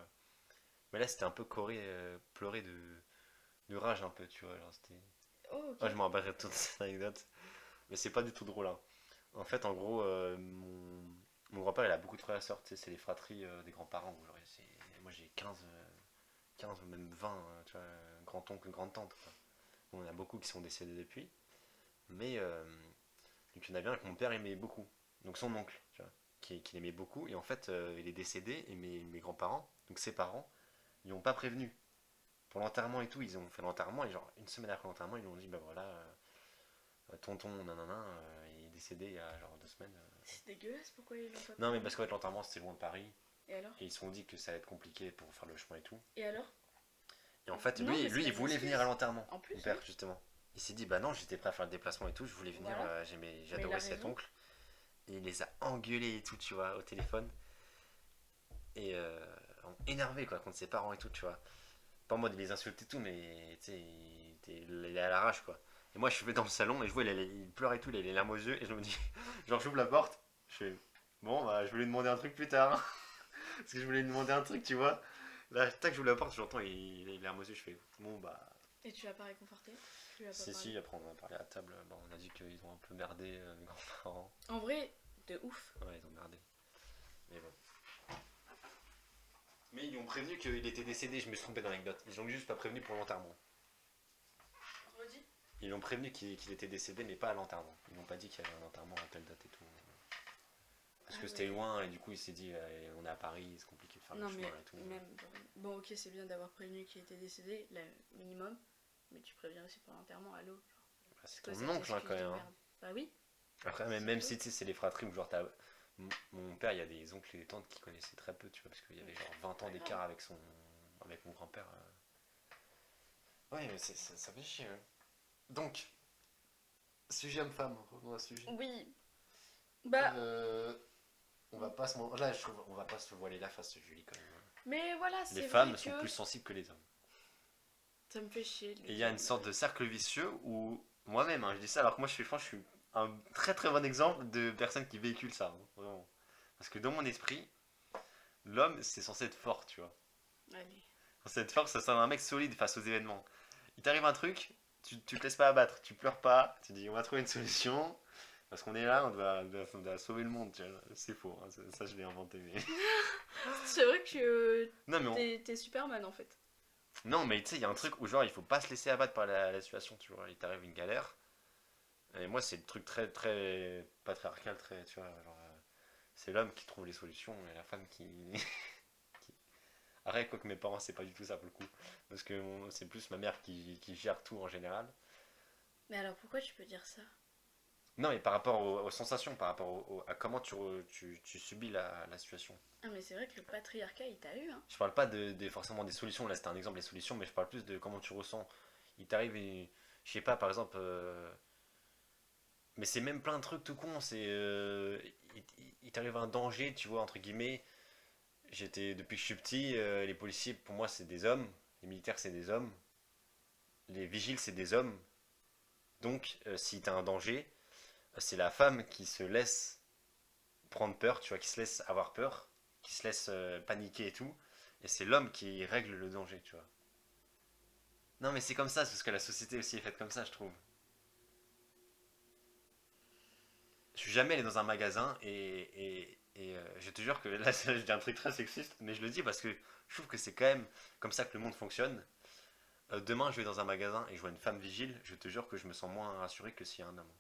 Mais là, c'était un peu pleurer de rage un peu, tu vois. Genre, c'était...
Oh, ok.
Ah, je me rappellerai de toute cette anecdote. Mais c'est pas du tout drôle, hein. En fait, en gros, mon grand-père, il a beaucoup de frères et sœurs, tu sais, c'est les fratries des grands-parents. Genre, moi, j'ai 15 ou même 20, tu vois, grand-oncle, grande-tante, quoi. Bon, il y en a beaucoup qui sont décédés depuis. Mais donc, il y en avait un que mon père aimait beaucoup. Donc, son oncle, tu vois, qui l'aimait beaucoup. Et en fait, il est décédé, et mes grands-parents, donc ses parents, ils n'ont pas prévenu. Pour l'enterrement et tout, ils ont fait l'enterrement, et genre, une semaine après l'enterrement, ils lui ont dit, bah voilà, tonton, nanana, il est décédé il y a genre 2 semaines.
C'est dégueulasse, pourquoi ils l'ont pas
Non, mais
prévenu?
parce qu'en fait, l'enterrement, c'était loin de Paris.
Et alors?
Et ils se sont dit que ça allait être compliqué pour faire le chemin et tout.
Et alors?
Et en fait,
Non, mais c'est
lui
pas
il
une
voulait venir à
excuse.
l'enterrement,
En
mon
plus, oui.
père, justement. Il s'est dit, bah non, j'étais prêt à faire le déplacement et tout, je voulais venir,
Voilà. Mais il a
j'adorais cet
raison.
oncle. Et il les a engueulés et tout, tu vois, au téléphone. Et énervé, quoi, contre ses parents et tout, tu vois. Pas en mode, il les insultait et tout, mais tu sais, il est à l'arrache, quoi. Et moi, je suis dans le salon et je vois, il pleure et tout, il a les larmes aux yeux. Et je me dis, genre, j'ouvre la porte, je fais, bon, bah, je voulais lui demander un truc plus tard. Parce que je voulais lui demander un truc, tu vois. Là, tac, j'ouvre la porte, j'entends, il a les larmes aux yeux, je fais, bon, bah.
Et tu l'as pas réconforté? Tu lui as pas
Si,
parlé?
si, après, on en a parlé à table. Bon, on a dit qu'ils ont un peu merdé, mes grands-parents.
En vrai, de ouf.
Ouais, ils ont merdé. Mais bon. Mais ils lui ont prévenu qu'il était décédé, je me suis trompé d'anecdote. Ils l'ont juste pas prévenu pour l'enterrement.
Redis.
Ils l'ont prévenu qu'il était décédé, mais pas à l'enterrement. Ils n'ont pas dit qu'il y avait un enterrement à telle date et tout. Parce
Ah
que c'était
ouais.
loin et du coup il s'est dit on est à Paris, c'est compliqué de faire le
Non,
chemin
mais
et tout.
même. Bon, ok, c'est bien d'avoir prévenu qu'il était décédé, le minimum. Mais tu préviens aussi pour l'enterrement, allô?
Bah, c'est
C'est quoi
ton
cette
oncle hein, quand
excuse de
même. Hein.
merde? Bah oui,
Après,
c'est
même
tout.
si tu sais, c'est les fratries où genre t'as. Mon père, il y a des oncles et des tantes qui connaissaient très peu, tu vois, parce qu'il y avait genre 20 ans
Pas
d'écart
grave.
avec mon grand-père. Ouais, mais ça fait chier. Ouais. Donc, sujet homme-femme, revenons à ce sujet.
Oui. Bah.
Euh, on va pas se là, je trouve, on va pas se voiler la face, Julie, quand même.
Mais voilà,
Les
c'est vrai
femmes sont
que.
plus sensibles que les hommes.
Ça me fait chier de
Et
le
il y a
dire,
une
mais
sorte
ouais.
de cercle vicieux où moi-même, hein, je dis ça alors que moi je suis un très très bon exemple de personne qui véhicule ça, hein, vraiment. Parce que dans mon esprit, l'homme c'est censé être fort, tu vois.
Allez.
Censé être fort, ça sert à un mec solide face aux événements. Il t'arrive un truc, tu te laisses pas abattre, tu pleures pas, tu dis on va trouver une solution. Parce qu'on est là, on doit sauver le monde, tu vois. C'est faux, hein, ça je l'ai inventé. Mais...
C'est vrai que
non, mais
t'es Superman en fait.
non, mais tu sais, il y a un truc où genre il faut pas se laisser abattre par la situation, tu vois. Il t'arrive une galère. Et moi, c'est le truc très, très patriarcal, très, tu vois, genre, c'est l'homme qui trouve les solutions et la femme qui- Arrête, quoi que mes parents, c'est pas du tout ça pour le coup. Parce que c'est plus ma mère qui gère tout en général.
Mais alors pourquoi tu peux dire ça?
Non, mais par rapport aux sensations, par rapport à comment tu subis la situation.
Ah, mais c'est vrai que le patriarcat il t'a eu, hein.
Je parle pas forcément des solutions, là c'était un exemple des solutions, mais je parle plus de comment tu ressens. Il t'arrive, je sais pas, par exemple, mais c'est même plein de trucs tout con. C'est il t'arrive un danger, tu vois entre guillemets. Depuis que je suis petit, les policiers pour moi c'est des hommes, les militaires c'est des hommes, les vigiles c'est des hommes. Donc si t'as un danger, c'est la femme qui se laisse prendre peur, tu vois, qui se laisse avoir peur, qui se laisse paniquer et tout, et c'est l'homme qui règle le danger, tu vois. Non mais c'est comme ça, c'est parce que la société aussi est faite comme ça, je trouve. Je suis jamais allé dans un magasin je te jure que là je dis un truc très sexiste, mais je le dis parce que je trouve que c'est quand même comme ça que le monde fonctionne. Demain je vais dans un magasin et je vois une femme vigile, je te jure que je me sens moins rassuré que s'il y a un homme.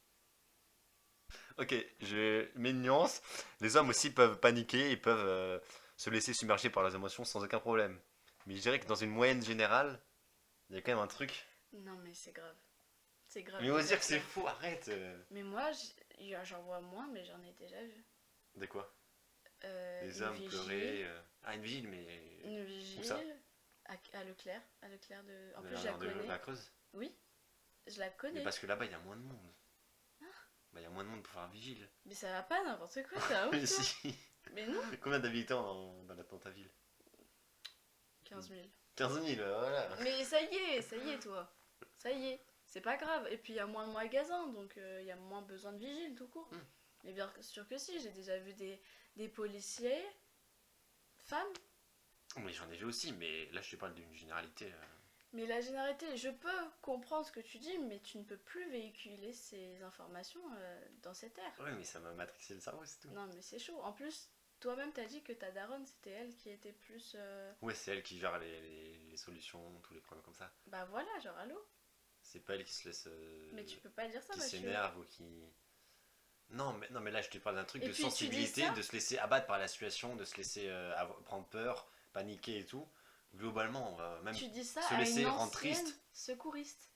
Ok, je mets une nuance. Les hommes aussi peuvent paniquer et peuvent se laisser submerger par leurs émotions sans aucun problème. Mais je dirais que dans une moyenne générale, il y a quand même un truc.
Non, mais c'est grave. C'est grave
Mais on va se
déjà
dire que
ça.
c'est faux, arrête.
Mais moi, j'en vois moins, mais j'en ai déjà vu.
De quoi? Des
Une
hommes
vigile.
pleurer. Ah, une ville, mais.
Une
Où ça?
vigile à Leclerc. À Leclerc de. En
De
plus, je la
la
connais.
Creuse.
Oui, je la
Mais
connais.
parce que là-bas, il y a moins de monde. Bah, il y a moins de monde pour faire un vigile.
Mais ça va pas, n'importe quoi, t'es un
Mais
ouf, toi.
si.
Mais non.
Combien d'habitants dans ta ville?
15 000.
15 000, voilà.
Mais ça y est, toi. Ça y est. C'est pas grave. Et puis, il y a moins de magasins, donc il y a moins besoin de vigiles, tout court.
Hmm.
Mais bien sûr que si, j'ai déjà vu des policiers, femmes.
Mais j'en ai vu aussi, mais là je te parle d'une généralité.
Mais la généralité, je peux comprendre ce que tu dis, mais tu ne peux plus véhiculer ces informations dans cette ère.
Ouais, mais ça m'a matrixé le cerveau, c'est tout.
Non, mais c'est chaud. En plus, toi-même, t'as dit que ta daronne, c'était elle qui était plus.
Ouais, c'est elle qui gère les solutions, tous les problèmes comme ça.
Bah voilà, genre allô.
C'est pas elle qui se laisse.
Mais tu peux pas dire ça,
Qui
Mathieu.
s'énerve ou qui. Non, mais là, je te parle d'un truc
Et
de
puis, tu dis
sensibilité,
ça
de se laisser abattre par la situation, de se laisser prendre peur, paniquer et tout. Globalement, on va même
Tu dis ça
se
à
laisser
une
rendre
ancienne
triste.
secouriste.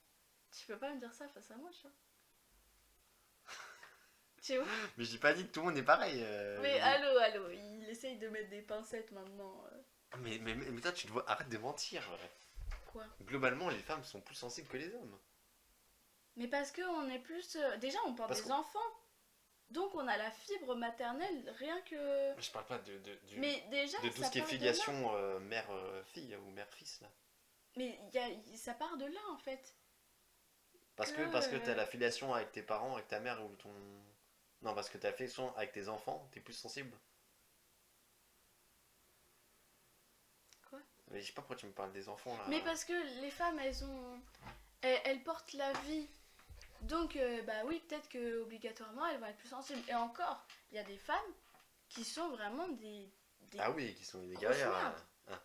Tu peux pas me dire ça face à moi, tu vois. Tu vois.
Mais j'ai pas dit que tout le monde est pareil.
Mais allô, il essaye de mettre des pincettes maintenant.
Mais toi, tu dois arrête de mentir.
Quoi?
Globalement, les femmes sont plus sensibles que les hommes.
Mais parce que on est plus. Déjà, on porte
Parce
des
qu'on-
enfants. Donc, on a la fibre maternelle, rien que.
Je parle pas
Mais déjà,
de tout
ça
ce qui est
part de là.
filiation mère-fille ou mère-fils là.
Mais ça part de là, en fait.
Parce que
Que,
t'as la filiation avec tes parents, avec ta mère ou ton. Non, parce que t'as la filiation avec tes enfants, t'es plus sensible.
Quoi?
Mais je sais pas pourquoi tu me parles des enfants là.
Mais parce que les femmes, elles ont. Elles portent la vie. Donc, bah oui, peut-être que obligatoirement, elles vont être plus sensibles. Et encore, il y a des femmes qui sont vraiment des
Ah oui, qui sont des
grosses
guerrières.
merdes.
Hein.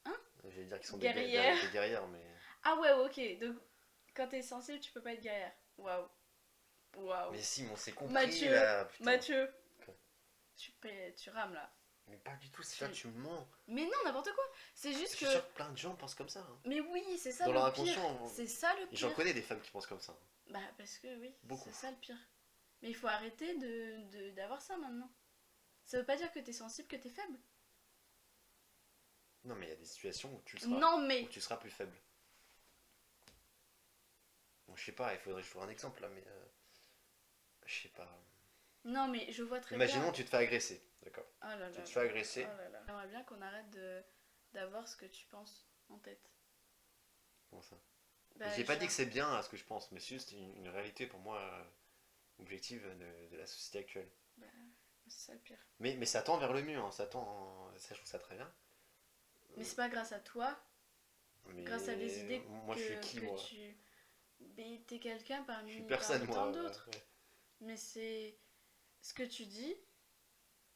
Hein?
J'allais dire qu'ils sont
Guerrières.
des guerrières, mais.
Ah ouais, ok. Donc, quand t'es sensible, tu peux pas être guerrière. Waouh. Waouh.
Mais si, mais on s'est compris
Mathieu,
là. Putain.
Mathieu.
Quoi?
Tu rames là.
Mais pas du tout, c'est ça, tu mens.
Mais non, n'importe quoi. C'est
Je
juste
suis
que.
sûr que plein de gens pensent comme ça. Hein.
Mais oui, c'est ça
Dans
le
leur
pire.
inconscient.
C'est ça le
Et j'en
pire.
connais des femmes qui pensent comme ça.
Bah, parce que oui,
Beaucoup.
c'est ça le pire. Mais il faut arrêter d'avoir ça maintenant. Ça veut pas dire que t'es sensible, que t'es faible.
Non, mais il y a des situations où tu le seras.
Non, mais.
Où tu seras plus faible. Bon, je sais pas, il faudrait que je trouve un exemple là, mais. Je sais pas.
Non, mais je vois très
Imaginons,
bien.
tu te fais agresser, d'accord.
Oh là là
Tu te
là.
fais agresser.
Oh là là. J'aimerais bien qu'on arrête d'avoir ce que tu penses en tête.
Comment ça?
Bah,
J'ai pas
genre-
dit que c'est bien à ce que je pense, mais c'est juste une réalité pour moi objective de la société actuelle.
Bah, c'est ça le pire.
Mais ça tend vers le mieux, hein, ça tend. Ça, je trouve ça très bien.
Mais c'est pas grâce à toi,
Mais
grâce à des idées
moi,
que,
je suis qui,
que
moi?
tu. Mais t'es quelqu'un
Je suis
parmi
personne, moi.
tant d'autres. Mais c'est ce que tu dis,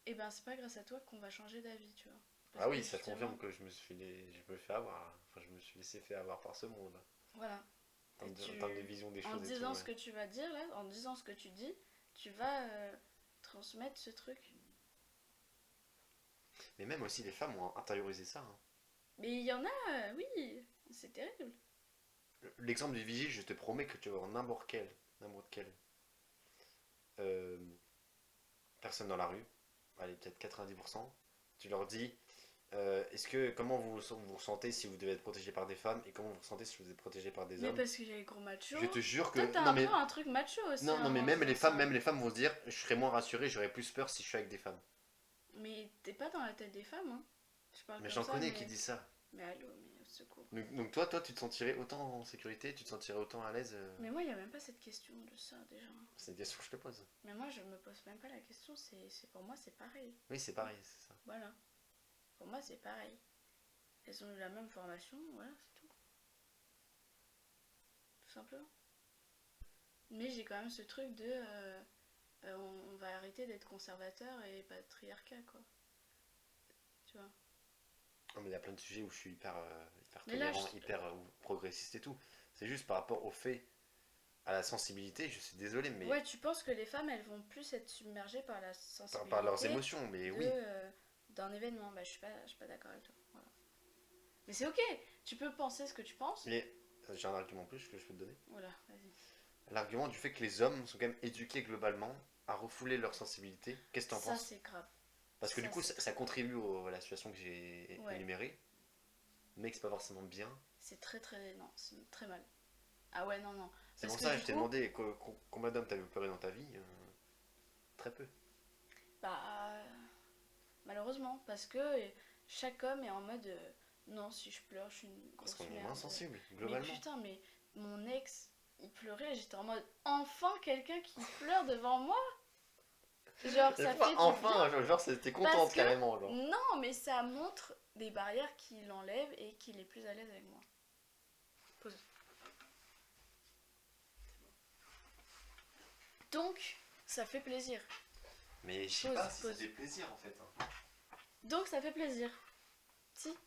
et ben c'est pas grâce à toi qu'on va changer d'avis, tu vois. Parce
Ah oui,
que
ça
justement,
confirme que je me fais avoir. Enfin, je me suis laissé faire avoir par ce monde.
Voilà.
En,
Et
en termes de vision des
En
choses et tout.
disant
Ouais.
ce que tu vas dire là, en disant ce que tu dis, tu vas transmettre ce truc.
Mais même aussi, les femmes ont intériorisé ça. Hein.
Mais il y en a, oui, c'est terrible.
L'exemple du vigile, je te promets que tu vas voir n'importe quel euh, personne dans la rue, allez, peut-être 90%, tu leur dis comment vous ressentez si vous devez être protégé par des femmes et comment vous ressentez si vous êtes protégé par des
Mais
hommes.
parce qu'il y a les gros machos.
Je te jure que
Toi, t'as
non
un
mais
peu un truc macho aussi.
non
hein,
mais
en
même les
disant
femmes
ça.
vont se dire je serais moins rassuré, j'aurais plus peur si je suis avec des femmes.
Mais t'es pas dans la tête des femmes, hein. Je parle
Mais
comme
j'en
ça,
connais
mais...
qui disent ça.
Mais allô, mais au secours.
Donc toi tu te sentirais autant en sécurité, tu te sentirais autant à l'aise.
Mais moi, il y a même pas cette question de ça déjà.
C'est une question que je te pose.
Mais moi, je me pose même pas la question. Pour moi, c'est pareil.
Oui c'est pareil, c'est ça.
Voilà. Pour moi, c'est pareil. Elles ont eu la même formation, voilà, c'est tout. Tout simplement. Mais j'ai quand même ce truc de. On va arrêter d'être conservateur et patriarcat, quoi. Tu vois.
Non, mais il y a plein de sujets où je suis hyper
Mais là,
tolérant, hyper progressiste et tout. C'est juste par rapport au fait, à la sensibilité, je suis désolé, mais
Ouais, tu penses que les femmes, elles vont plus être submergées par la sensibilité
par leurs émotions, mais oui.
d'un événement. Bah, je suis pas d'accord avec toi. Voilà. Mais c'est ok, tu peux penser ce que tu penses.
Mais j'ai un argument en plus que je peux te donner.
Voilà, vas-y.
L'argument du fait que les hommes sont quand même éduqués globalement à refouler leur sensibilité. Qu'est-ce que t'en
Ça,
penses?
c'est grave.
Parce que
ça,
du coup,
c'est
ça contribue à la situation que j'ai
Ouais.
énumérée. Mais que c'est pas forcément bien.
C'est très. Non, c'est très mal. Ah ouais, non.
C'est
Parce
pour
que
ça que
du
je t'ai
coup,
demandé combien d'hommes t'as vu pleurer dans ta vie. Très peu.
Bah. Malheureusement, parce que chaque homme est en mode. Non, si je pleure, je suis une
Parce
grosse
qu'on est
merde.
moins sensible,
Mais
globalement.
putain, mais mon ex, il pleurait, j'étais en mode. Enfin, quelqu'un qui pleure devant moi. Genre, ça fait du
Enfin, genre, t'es contente
Parce que-
carrément. Genre.
Non, mais ça montre des barrières qu'il enlève et qu'il est plus à l'aise avec moi. Pause. Donc, ça fait plaisir.
Mais je sais
Pause,
pas si ça
pause.
fait plaisir en fait. Hein.
Donc, ça fait plaisir. Si.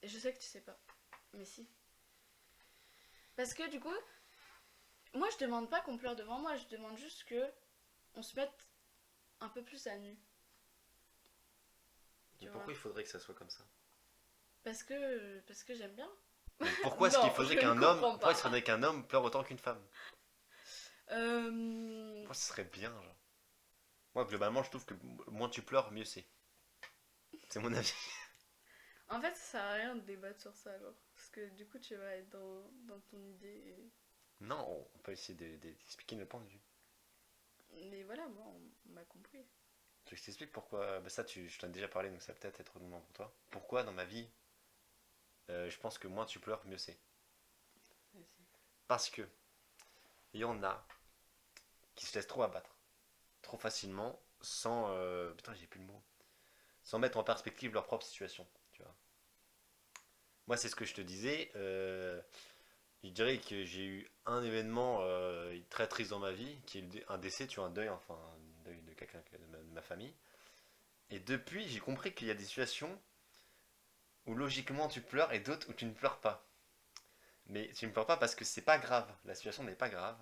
Et je sais que tu sais pas. Mais si. Parce que du coup, moi je demande pas qu'on pleure devant moi, je demande juste que on se mette un peu plus à nu. Tu
Mais
vois.
pourquoi il faudrait que ça soit comme ça?
Parce que j'aime bien.
Mais pourquoi est-ce qu'il
Non,
faudrait
je
qu'un
ne
homme.
comprends
Pourquoi il
pas.
faudrait qu'un homme pleure autant qu'une femme?
Euh...
Moi, ce serait bien, genre. Moi, globalement, je trouve que moins tu pleures, mieux c'est. C'est mon avis.
En fait, ça sert à rien de débattre sur ça alors. Parce que du coup, tu vas être dans ton idée.
Non, on peut essayer d'expliquer notre point de vue.
Mais voilà, moi, on m'a compris.
Tu veux que je t'explique pourquoi? Bah ça, je t'en ai déjà parlé, donc ça va peut-être être redondant pour toi. Pourquoi dans ma vie, je pense que moins tu pleures, mieux c'est.
Vas-y.
Parce que il y en a qui se laissent trop abattre, trop facilement, sans... putain, j'ai plus le mot. Sans mettre en perspective leur propre situation, tu vois. Moi, c'est ce que je te disais. Je dirais que j'ai eu un événement très triste dans ma vie, qui est un décès, tu vois, un deuil, enfin, un deuil de quelqu'un de ma famille. Et depuis, j'ai compris qu'il y a des situations où logiquement tu pleures et d'autres où tu ne pleures pas. Mais tu ne pleures pas parce que c'est pas grave. La situation n'est pas grave.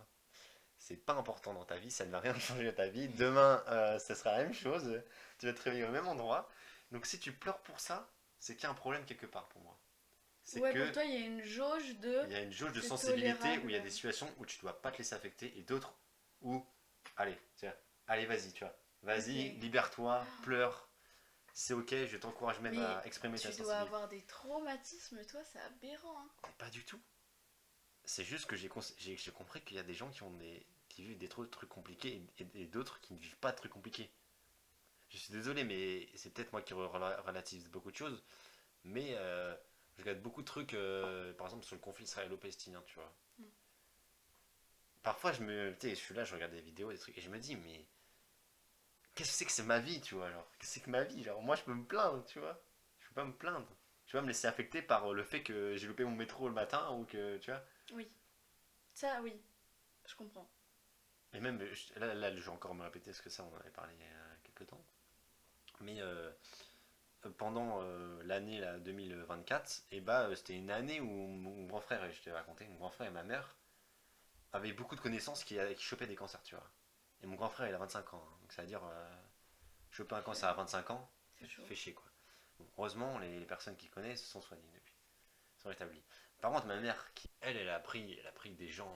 C'est pas important dans ta vie, ça ne va rien changer dans ta vie. Demain, ça sera la même chose. Tu vas te réveiller au même endroit. Donc si tu pleures pour ça, c'est qu'il y a un problème quelque part pour moi. C'est
Ouais, pour
que
toi, il y a une jauge de.
il y a une jauge de
C'est
sensibilité où il y a
tolérable.
des situations où tu dois pas te laisser affecter et d'autres où, allez, tiens, allez, vas-y, tu vois. Vas-y,
Ok.
libère-toi, pleure. C'est ok, je t'encourage même
Mais
à exprimer ta
tu dois
sensibilité.
avoir des traumatismes, toi, c'est aberrant. Hein.
Mais pas du tout. C'est juste que j'ai compris qu'il y a des gens qui vivent des trucs compliqués et d'autres qui ne vivent pas de trucs compliqués. Je suis désolé, mais c'est peut-être moi qui relativise beaucoup de choses, mais je regarde beaucoup de trucs, par exemple sur le conflit israélo-palestinien, tu vois.
Mm.
Parfois, tu sais, je suis là, je regarde des vidéos, des trucs, et je me dis, mais qu'est-ce que c'est ma vie, tu vois, genre, qu'est-ce que c'est que ma vie, genre, moi je peux me plaindre, tu vois, je peux pas me plaindre. Tu vas me laisser affecter par le fait que j'ai loupé mon métro le matin ou que, tu vois.
Oui. Ça, oui. Je comprends.
Et même, là, je vais encore me répéter parce que ça, on en avait parlé il y a quelques temps. Mais pendant l'année là, 2024, et bah, c'était une année où mon grand frère, et je t'ai raconté, mon grand frère et ma mère avaient beaucoup de connaissances qui chopaient des cancers, tu vois. Et mon grand frère, il a 25 ans, hein, donc ça veut dire choper un cancer à 25 ans,
C'est
ça
chaud.
fait chier, quoi. Bon, heureusement, les personnes qui connaissent se sont soignées depuis, sont rétablies. Par contre, ma mère, elle a pris des gens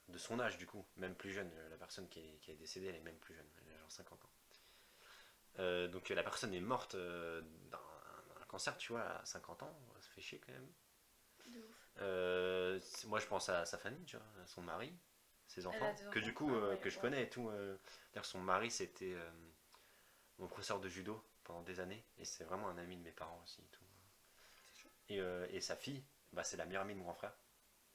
de son âge, du coup, même plus jeune. La personne qui est décédée, elle est même plus jeune, elle a genre 50 ans. Donc la personne est morte d'un cancer, tu vois, à 50 ans, ça fait chier quand même.
De ouf.
Moi je pense à sa famille, tu vois, à son mari, ses
Elle a
enfants,
des
que
enfants?
du coup
Ah ouais,
que je
waouh.
connais et tout. D'ailleurs son mari c'était mon professeur de judo pendant des années et c'est vraiment un ami de mes parents aussi et tout.
C'est chaud.
Et sa fille, bah, c'est la meilleure amie de mon grand frère.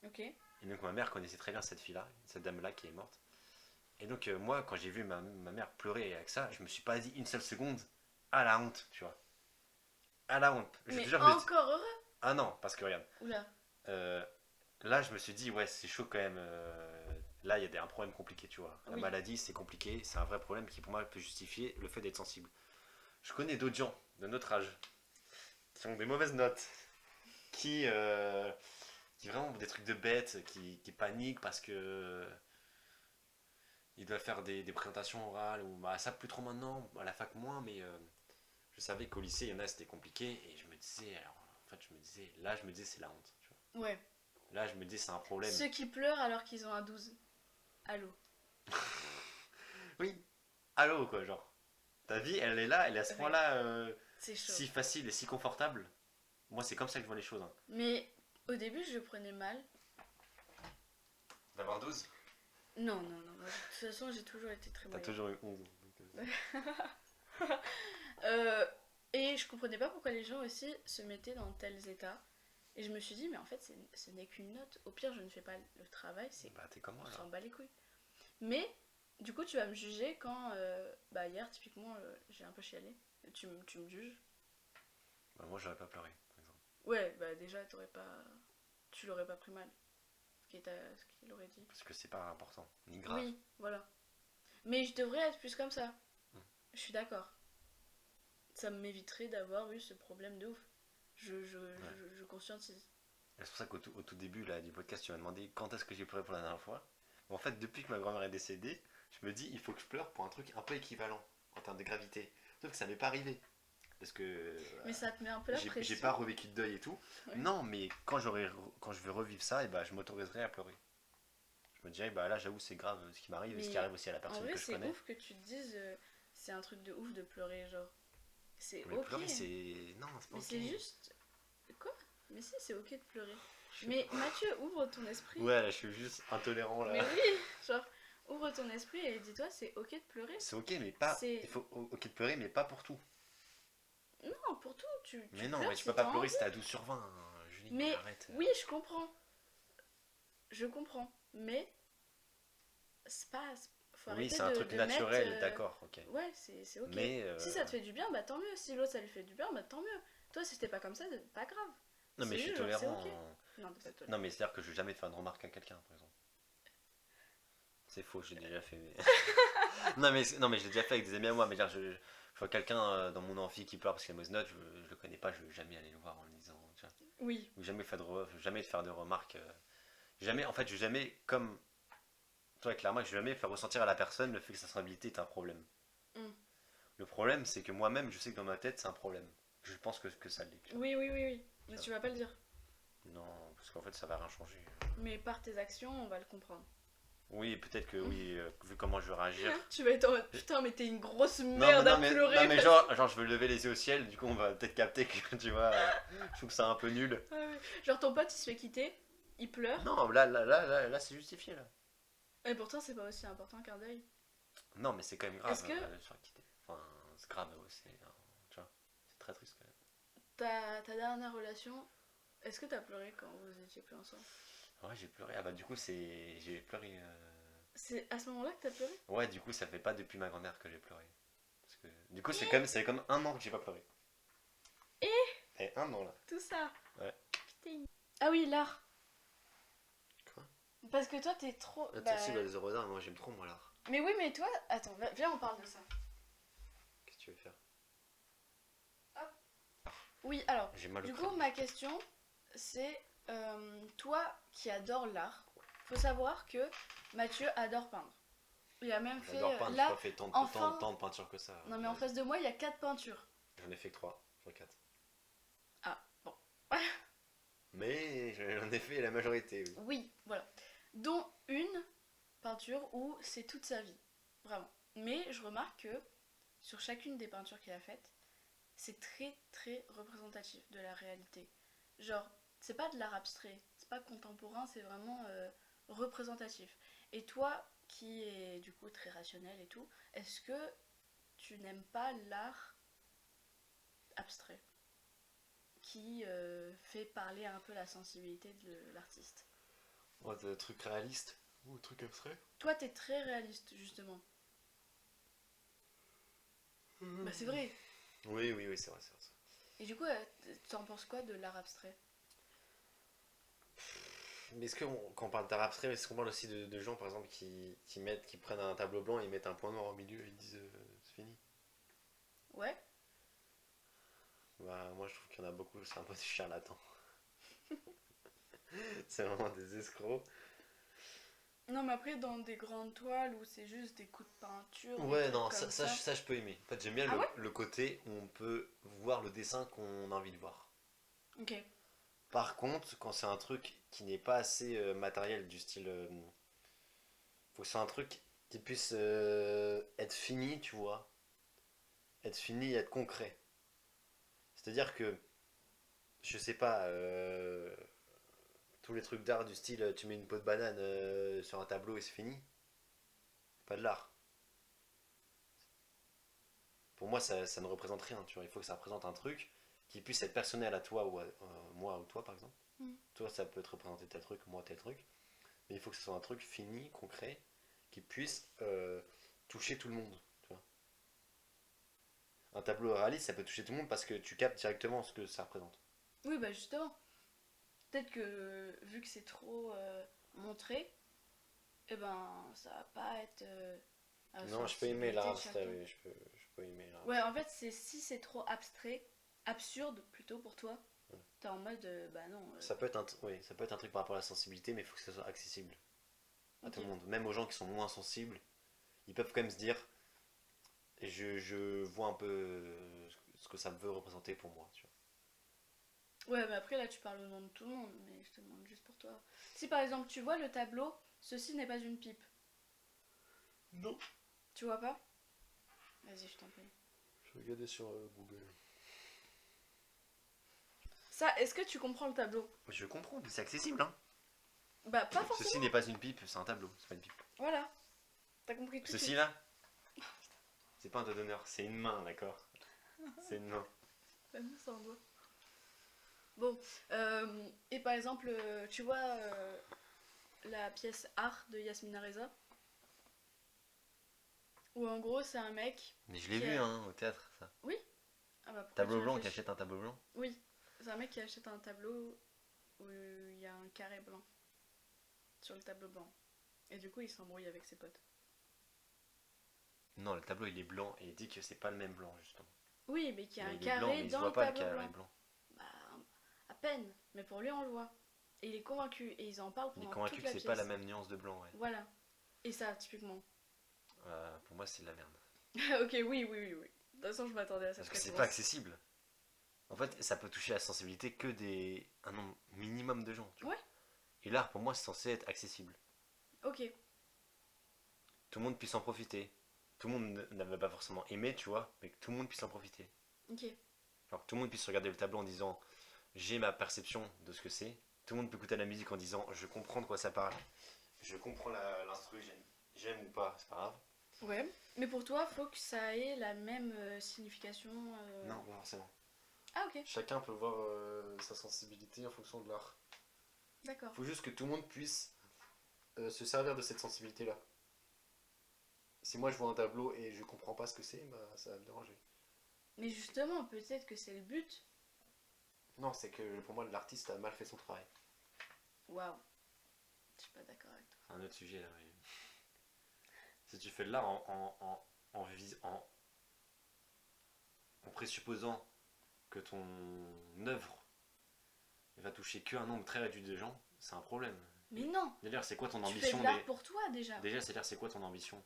Ok.
Et donc ma mère connaissait très bien cette fille-là, cette dame-là qui est morte. Et donc moi quand j'ai vu ma mère pleurer avec ça, je me suis pas dit une seule seconde à la honte, tu vois. À la honte. Je te
Mais
jure,
encore heureux.
ah non, parce que regarde,
Oula.
euh, là je me suis dit, ouais, c'est chaud quand même. Là, il y a un problème compliqué, tu vois. La
Oui.
maladie, c'est compliqué, c'est un vrai problème qui pour moi peut justifier le fait d'être sensible. Je connais d'autres gens de notre âge qui ont des mauvaises notes, qui, euh, qui vraiment ont des trucs de bêtes, qui paniquent parce que ils doivent faire des présentations orales, ou bah, ça plus trop maintenant, à la fac moins, mais je savais qu'au lycée, il y en a, c'était compliqué, et je me disais, alors, en fait, là, je me disais, c'est la honte, tu vois.
Ouais.
Là, je me dis, c'est un problème.
Ceux qui pleurent alors qu'ils ont un 12. Allô.
Oui, allô, quoi, genre. Ta vie, elle est là, elle est à ce
Ouais.
point-là
C'est chaud.
si facile et si confortable. Moi, c'est comme ça que je vois les choses. Hein.
Mais au début, je le prenais mal.
D'avoir 12.
Non, non, non. De toute façon, j'ai toujours été très
T'as
moyenne.
toujours eu 11.
Euh, et je comprenais pas pourquoi les gens aussi se mettaient dans tels états. Et je me suis dit, mais en fait, ce n'est qu'une note. Au pire, je ne fais pas le travail, c'est
Bah, t'es comme moi,
on
là.
s'en bat les couilles. Mais, du coup, tu vas me juger quand, bah hier, typiquement, j'ai un peu chialé. Tu me juges.
Bah, moi, j'aurais pas pleuré, par exemple.
Ouais, bah déjà, t'aurais pas tu l'aurais pas pris mal. Ce qu'il aurait dit.
Parce que c'est pas important, ni grave.
Oui, voilà. Mais je devrais être plus comme ça.
Mm.
Je suis d'accord. Ça m'éviterait d'avoir eu ce problème de ouf. Je conscientise.
Et c'est pour ça qu'au tout début là, du podcast, tu m'as demandé quand est-ce que j'ai pleuré pour la dernière fois. Mais en fait, depuis que ma grand-mère est décédée, je me dis il faut que je pleure pour un truc un peu équivalent en termes de gravité. Sauf que ça m'est pas arrivé. Parce que
Mais ça te met un peu la
j'ai
pression.
pas revécu de deuil et tout.
Ouais.
Non, mais quand je vais revivre ça, et bah, je m'autoriserai à pleurer. Je me dirais, bah là, j'avoue, c'est grave ce qui m'arrive et ce qui
Mais
arrive aussi à la
En
personne
vrai,
que je
c'est
connais.
ouf que tu te dises c'est un truc de ouf de pleurer, genre. C'est
Mais
ok.
pleurer, c'est. Non, c'est pas
Mais
ok.
c'est juste. Quoi? Mais si, c'est ok de pleurer.
Je sais
Mais Mathieu, ouvre ton esprit.
Ouais, là, je suis juste intolérant là.
Mais oui, genre, ouvre ton esprit et dis-toi, c'est ok de pleurer.
C'est ok, mais pas.
C'est-
Il faut ok de pleurer, mais pas pour tout.
Non, pour tout, tu
Mais non,
pleures
mais tu
si
peux pas
t'as
pleurer
envie.
si t'es à 12 sur 20, hein, Julie,
Mais
arrête.
oui, je comprends. Je comprends. Mais c'est pas. Faut
Oui,
arrêter
c'est un truc
de
naturel,
mettre,
d'accord, ok.
Ouais, c'est ok.
Mais.
Si ça te fait du bien, bah tant mieux. Si l'autre ça lui fait du bien, bah tant mieux. Toi, si c'était pas comme ça, c'est pas grave.
Non, mais
c'est
je suis
juste, genre,
tolérant.
c'est ok. Non, t'es pas tolérant.
Non, mais c'est-à-dire que je vais jamais faire de remarque à quelqu'un, par exemple. C'est faux, j'ai déjà fait. Non, mais je l'ai déjà fait avec des amis à moi. Mais dire, je vois quelqu'un dans mon amphi qui pleure parce qu'il a une mauvaise note, je le connais pas, je vais jamais aller le voir en lui disant. Tu vois,
Oui.
ou jamais faire de remarques. Jamais, en fait, je vais jamais, comme toi avec la remarque, je vais jamais faire ressentir à la personne le fait que sa sensibilité est un problème.
Mm.
Le problème, c'est que moi-même, je sais que dans ma tête, c'est un problème. Je pense que ça l'est. Tu vois.
Oui. Mais
Ça.
tu vas pas le dire.
Non, parce qu'en fait, ça va rien changer.
Mais par tes actions, on va le comprendre.
Oui, peut-être que oui, vu comment je vais réagir.
Tu vas être en mode putain, mais t'es une grosse
Non,
merde
mais,
à pleurer.
non, mais
parce-
genre, je veux lever les yeux au ciel, du coup, on va peut-être capter que, tu vois, je trouve ça un peu nul.
Ah ouais. Genre ton pote il se fait quitter, il pleure.
Non, là c'est justifié, là.
Et pourtant, c'est pas aussi important qu'un deuil.
Non, mais c'est quand même grave
Est-ce que-
de se faire quitter. Enfin, c'est grave, ouais, tu vois, c'est très triste quand même.
Ta dernière relation, est-ce que t'as pleuré quand vous étiez plus ensemble?
Ouais, j'ai pleuré. Ah bah, du coup, j'ai pleuré.
C'est à ce moment-là que t'as pleuré?
Ouais, du coup, ça fait pas depuis ma grand-mère que j'ai pleuré. Parce que, du coup, c'est comme un an que j'ai pas pleuré. Et un an là.
Tout ça.
Ouais.
Putain. Ah oui, l'art.
Quoi?
Parce que toi, t'es trop.
Là,
bah-
aussi, les œuvres d'art, moi j'aime trop moi l'art.
Mais oui, mais toi, attends, viens, on parle de ça.
Qu'est-ce que tu veux faire?
Oui, alors,
J'ai mal au
du coup,
crâne.
ma question, c'est toi qui adores l'art, faut savoir que Mathieu adore peindre. Il a même fait.
J'adore peindre, j'ai
Là,
pas fait
enfin-
tant de peinture que ça.
non, mais en face de moi, il y a 4 peintures.
J'en ai fait que 3, sur 4.
Ah, bon.
Mais j'en ai fait la majorité, oui.
Oui, voilà. Dont une peinture où c'est toute sa vie. Vraiment. Mais je remarque que sur chacune des peintures qu'il a faites, c'est très très représentatif de la réalité. Genre, c'est pas de l'art abstrait, c'est pas contemporain, c'est vraiment représentatif. Et toi, qui est du coup très rationnel et tout, est-ce que tu n'aimes pas l'art abstrait qui fait parler un peu la sensibilité de l'artiste?
Oh, des trucs réalistes ou trucs abstraits?
Toi, t'es très réaliste, justement. Bah, c'est vrai.
Oui, c'est vrai, c'est vrai.
Et du coup, t'en penses quoi de l'art abstrait?
Mais est-ce que quand on parle d'art abstrait, est-ce qu'on parle aussi de gens par exemple qui prennent un tableau blanc et ils mettent un point noir au milieu et ils disent c'est fini?
Ouais.
Bah moi je trouve qu'il y en a beaucoup, c'est un peu des charlatans. C'est vraiment des escrocs.
Non, mais après, dans des grandes toiles où c'est juste des coups de peinture. des
Ouais,
trucs
non,
comme
ça je peux aimer. En fait j'aime bien
Ah ouais
le côté où on peut voir le dessin qu'on a envie de voir.
Ok.
Par contre, quand c'est un truc qui n'est pas assez matériel, du style. Faut que ce soit un truc qui puisse être fini, tu vois. Être fini et être concret. C'est-à-dire que, je sais pas, tous les trucs d'art du style tu mets une peau de banane sur un tableau et c'est fini. Pas de l'art. Pour moi, ça ne représente rien, tu vois. Il faut que ça représente un truc qui puisse être personnel à toi ou à moi ou toi, par exemple.
Mm.
Toi, ça peut te représenter tel truc, moi tel truc. Mais il faut que ce soit un truc fini, concret, qui puisse toucher tout le monde. Tu vois. Un tableau réaliste, ça peut toucher tout le monde parce que tu captes directement ce que ça représente.
Oui, bah justement. peut-être que vu que c'est trop montré, eh ben ça va pas être à la
Non, je peux aimer
sensibilité de
l'art,
chacun.
je peux aimer l'art.
Ouais, en fait, c'est si c'est trop abstrait, absurde plutôt pour toi,
Ouais.
t'es en mode bah non.
Ça peut être oui, ça peut être un truc par rapport à la sensibilité, mais il faut que ça soit accessible à
Ok.
tout le monde. Même aux gens qui sont moins sensibles, ils peuvent quand même se dire, je vois un peu ce que ça veut représenter pour moi. Tu
Ouais, mais après là tu parles au nom de tout le monde, mais je te demande juste pour toi. Si par exemple tu vois le tableau, ceci n'est pas une pipe,
vois. Non.
tu vois pas? Vas-y, je t'en prie.
Je vais regarder sur Google.
Ça, est-ce que tu comprends le tableau?
Je comprends, mais c'est accessible, hein.
Bah pas forcément.
Ceci n'est pas une pipe, c'est un tableau, c'est pas une pipe.
Voilà, t'as compris tout de
Ceci
suite.
là, c'est pas un doigt d'honneur, c'est une main, d'accord. C'est une main.
Bah non, c'est un doigt. Bon, et par exemple, tu vois la pièce Art de Yasmina Reza, où en gros c'est un mec.
Mais je l'ai
qui
vu,
a-
hein, au théâtre, ça.
Oui. Ah bah pourquoi
Tableau
tu
blanc, qui
réfléchis?
achète un tableau blanc.
Oui, c'est un mec qui achète un tableau où il y a un carré blanc sur le tableau blanc. Et du coup, il s'embrouille avec ses potes.
Non, le tableau il est blanc et il dit que c'est pas le même blanc, justement.
Oui, mais qu'il y a
Mais
un
il est blanc,
carré
mais il se
dans
voit
le
pas le
tableau
carré
blanc.
blanc.
Bah, à peine. Mais pour lui, on le voit. Et il est convaincu. Et ils en parlent
Il est
pendant
convaincu
toute
que
la
c'est
pièce.
pas la même nuance de blanc, ouais.
Voilà. Et ça, typiquement.
Pour moi, c'est de la merde.
Ok, oui. De toute façon, je m'attendais à cette
Parce que c'est
réponse.
pas accessible. En fait, ça peut toucher la sensibilité que un nombre minimum de gens. Tu vois.
Ouais,
Et l'art, pour moi, c'est censé être accessible.
ok.
Tout le monde puisse en profiter. Tout le monde n'avait pas forcément aimé, tu vois, mais que tout le monde puisse en profiter.
Ok.
Alors que tout le monde puisse regarder le tableau en disant j'ai ma perception de ce que c'est. Tout le monde peut écouter la musique en disant je comprends de quoi ça parle. Je comprends l'instru, j'aime ou pas, c'est pas grave.
Ouais. Mais pour toi, faut que ça ait la même signification.
Non, pas forcément.
Ah, ok.
Chacun peut voir sa sensibilité en fonction de l'art.
D'accord.
Faut juste que tout le monde puisse se servir de cette sensibilité-là. Si moi je vois un tableau et je comprends pas ce que c'est, bah ça va me déranger.
Mais justement, peut-être que c'est le but.
Non, c'est que pour moi l'artiste a mal fait son travail.
Waouh. Je suis pas d'accord avec toi.
C'est un autre sujet là. Oui. Si tu fais de l'art en présupposant que ton œuvre va toucher qu'un nombre très réduit de gens, c'est un problème.
Mais non.
D'ailleurs, c'est quoi ton
Tu fais
ambition
de l'art pour toi déjà.
Déjà, c'est-à-dire, c'est quoi ton ambition?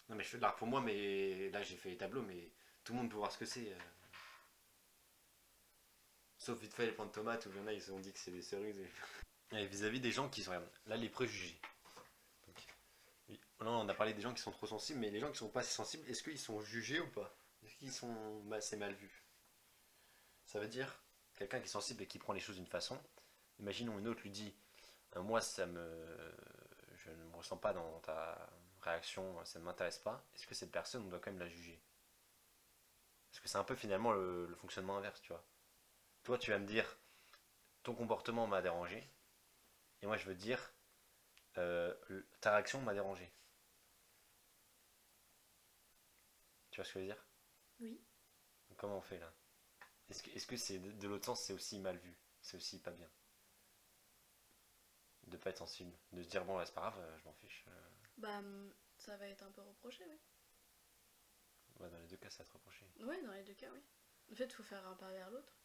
Non, mais je fais de l'art pour moi, mais là, j'ai fait les tableaux, mais tout le monde peut voir ce que c'est. Sauf vite fait les plants de tomates où il y en a, ils se sont dit que c'est des cerises. Et vis-à-vis des gens qui sont. Regarde, là, les préjugés. Donc, oui, là, on a parlé des gens qui sont trop sensibles, mais les gens qui sont pas assez sensibles, est-ce qu'ils sont jugés ou pas? Est-ce qu'ils sont assez mal vus? Ça veut dire, quelqu'un qui est sensible et qui prend les choses d'une façon, imaginons une autre lui dit moi, je ne me ressens pas dans ta réaction, ça ne m'intéresse pas. Est-ce que cette personne, on doit quand même la juger? Parce que c'est un peu finalement le fonctionnement inverse, tu vois. Toi, tu vas me dire, ton comportement m'a dérangé, et moi, je veux te dire, ta réaction m'a dérangé. Tu vois ce que je veux dire?
Oui.
Donc, comment on fait là? Est-ce que c'est de l'autre sens, c'est aussi mal vu? C'est aussi pas bien? De pas être sensible, de se dire bon, là, c'est pas grave, je m'en fiche.
Bah, ça va être un peu reproché, oui.
Ouais, dans les deux cas, ça va te reprocher.
Ouais, dans les deux cas, oui. En fait, faut faire un pas vers l'autre.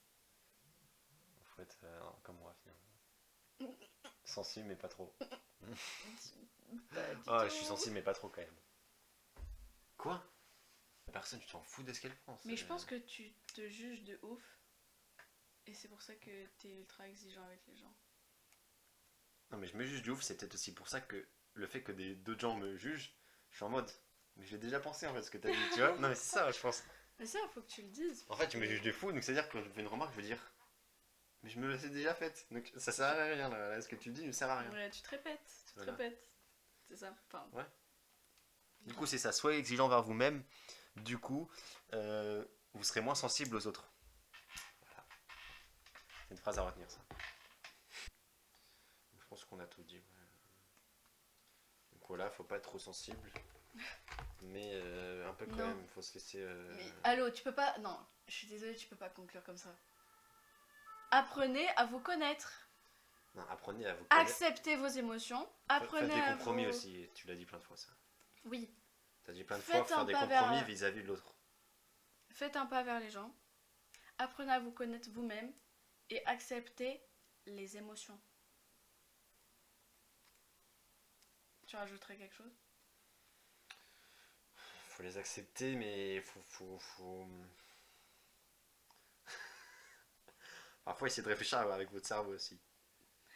Faut être comme moi, finalement. Sensible, mais pas trop.
Pas du
Ah,
tout.
je suis sensible, mais pas trop quand même. Quoi? La personne, tu t'en fous de ce qu'elle pense.
Mais je pense que tu te juges de ouf. Et c'est pour ça que t'es ultra exigeant avec les gens.
Non, mais je me juge du ouf, c'est peut-être aussi pour ça que le fait que d'autres gens me jugent, je suis en mode. Mais j'ai déjà pensé en fait ce que t'as dit, tu vois? Non, mais c'est ça, je pense.
Mais ça, faut que tu le dises.
En fait, tu me juges de fou, donc c'est-à-dire que quand je fais une remarque, je veux dire. Mais je me l'ai déjà faite. Donc ça sert à rien là. Ce que tu dis ne sert à rien.
Ouais, tu te répètes,
Voilà.
C'est ça. Enfin,
Ouais. Du coup, c'est ça. Soyez exigeant vers vous-même. Du coup, vous serez moins sensible aux autres. Voilà. C'est une phrase à retenir, ça. Je pense qu'on a tout dit. Ouais. Donc voilà, faut pas être trop sensible. Mais un peu quand
Non.
même, faut se laisser.
mais allô, tu peux pas. Non, je suis désolée, tu peux pas conclure comme ça. Apprenez à vous connaître.
Non, apprenez à vous connaître.
Acceptez vos émotions.
Faites
Apprenez
des
à
compromis
vous...
aussi, tu l'as dit plein de fois ça.
Oui.
T'as dit plein de
Faites
fois faire
un
des
pas
compromis
vers-
vis-à-vis de l'autre.
Faites un pas vers les gens. Apprenez à vous connaître vous-même. Et acceptez les émotions. Tu rajouterais quelque chose?
Faut les accepter, mais faut... Parfois essayer de réfléchir avec votre cerveau aussi.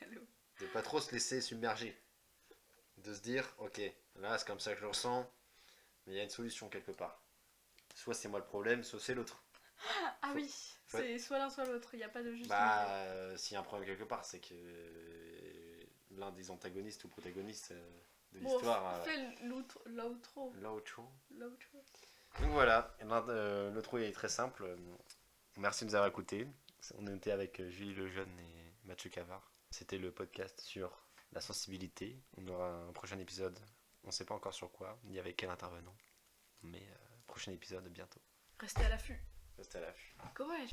Hello.
De pas trop se laisser submerger. De se dire, ok, là c'est comme ça que je le ressens, mais il y a une solution quelque part. Soit c'est moi le problème, soit c'est l'autre.
Ah
Faut-
oui, c'est soit l'un soit l'autre. Il n'y a pas de juste
Bah,
milieu.
s'il y a un problème quelque part, c'est que l'un des antagonistes ou protagonistes de
Bon,
l'histoire...
fais l'outro.
L'autre.
L'outro.
Donc voilà, l'outro est très simple. Merci de nous avoir écoutés. On était avec Julie Lejeune et Mathieu Cavard. C'était le podcast sur la sensibilité. On aura un prochain épisode. On ne sait pas encore sur quoi, ni avec quel intervenant. Mais prochain épisode bientôt.
Restez à l'affût.
Restez à l'affût.
Comment est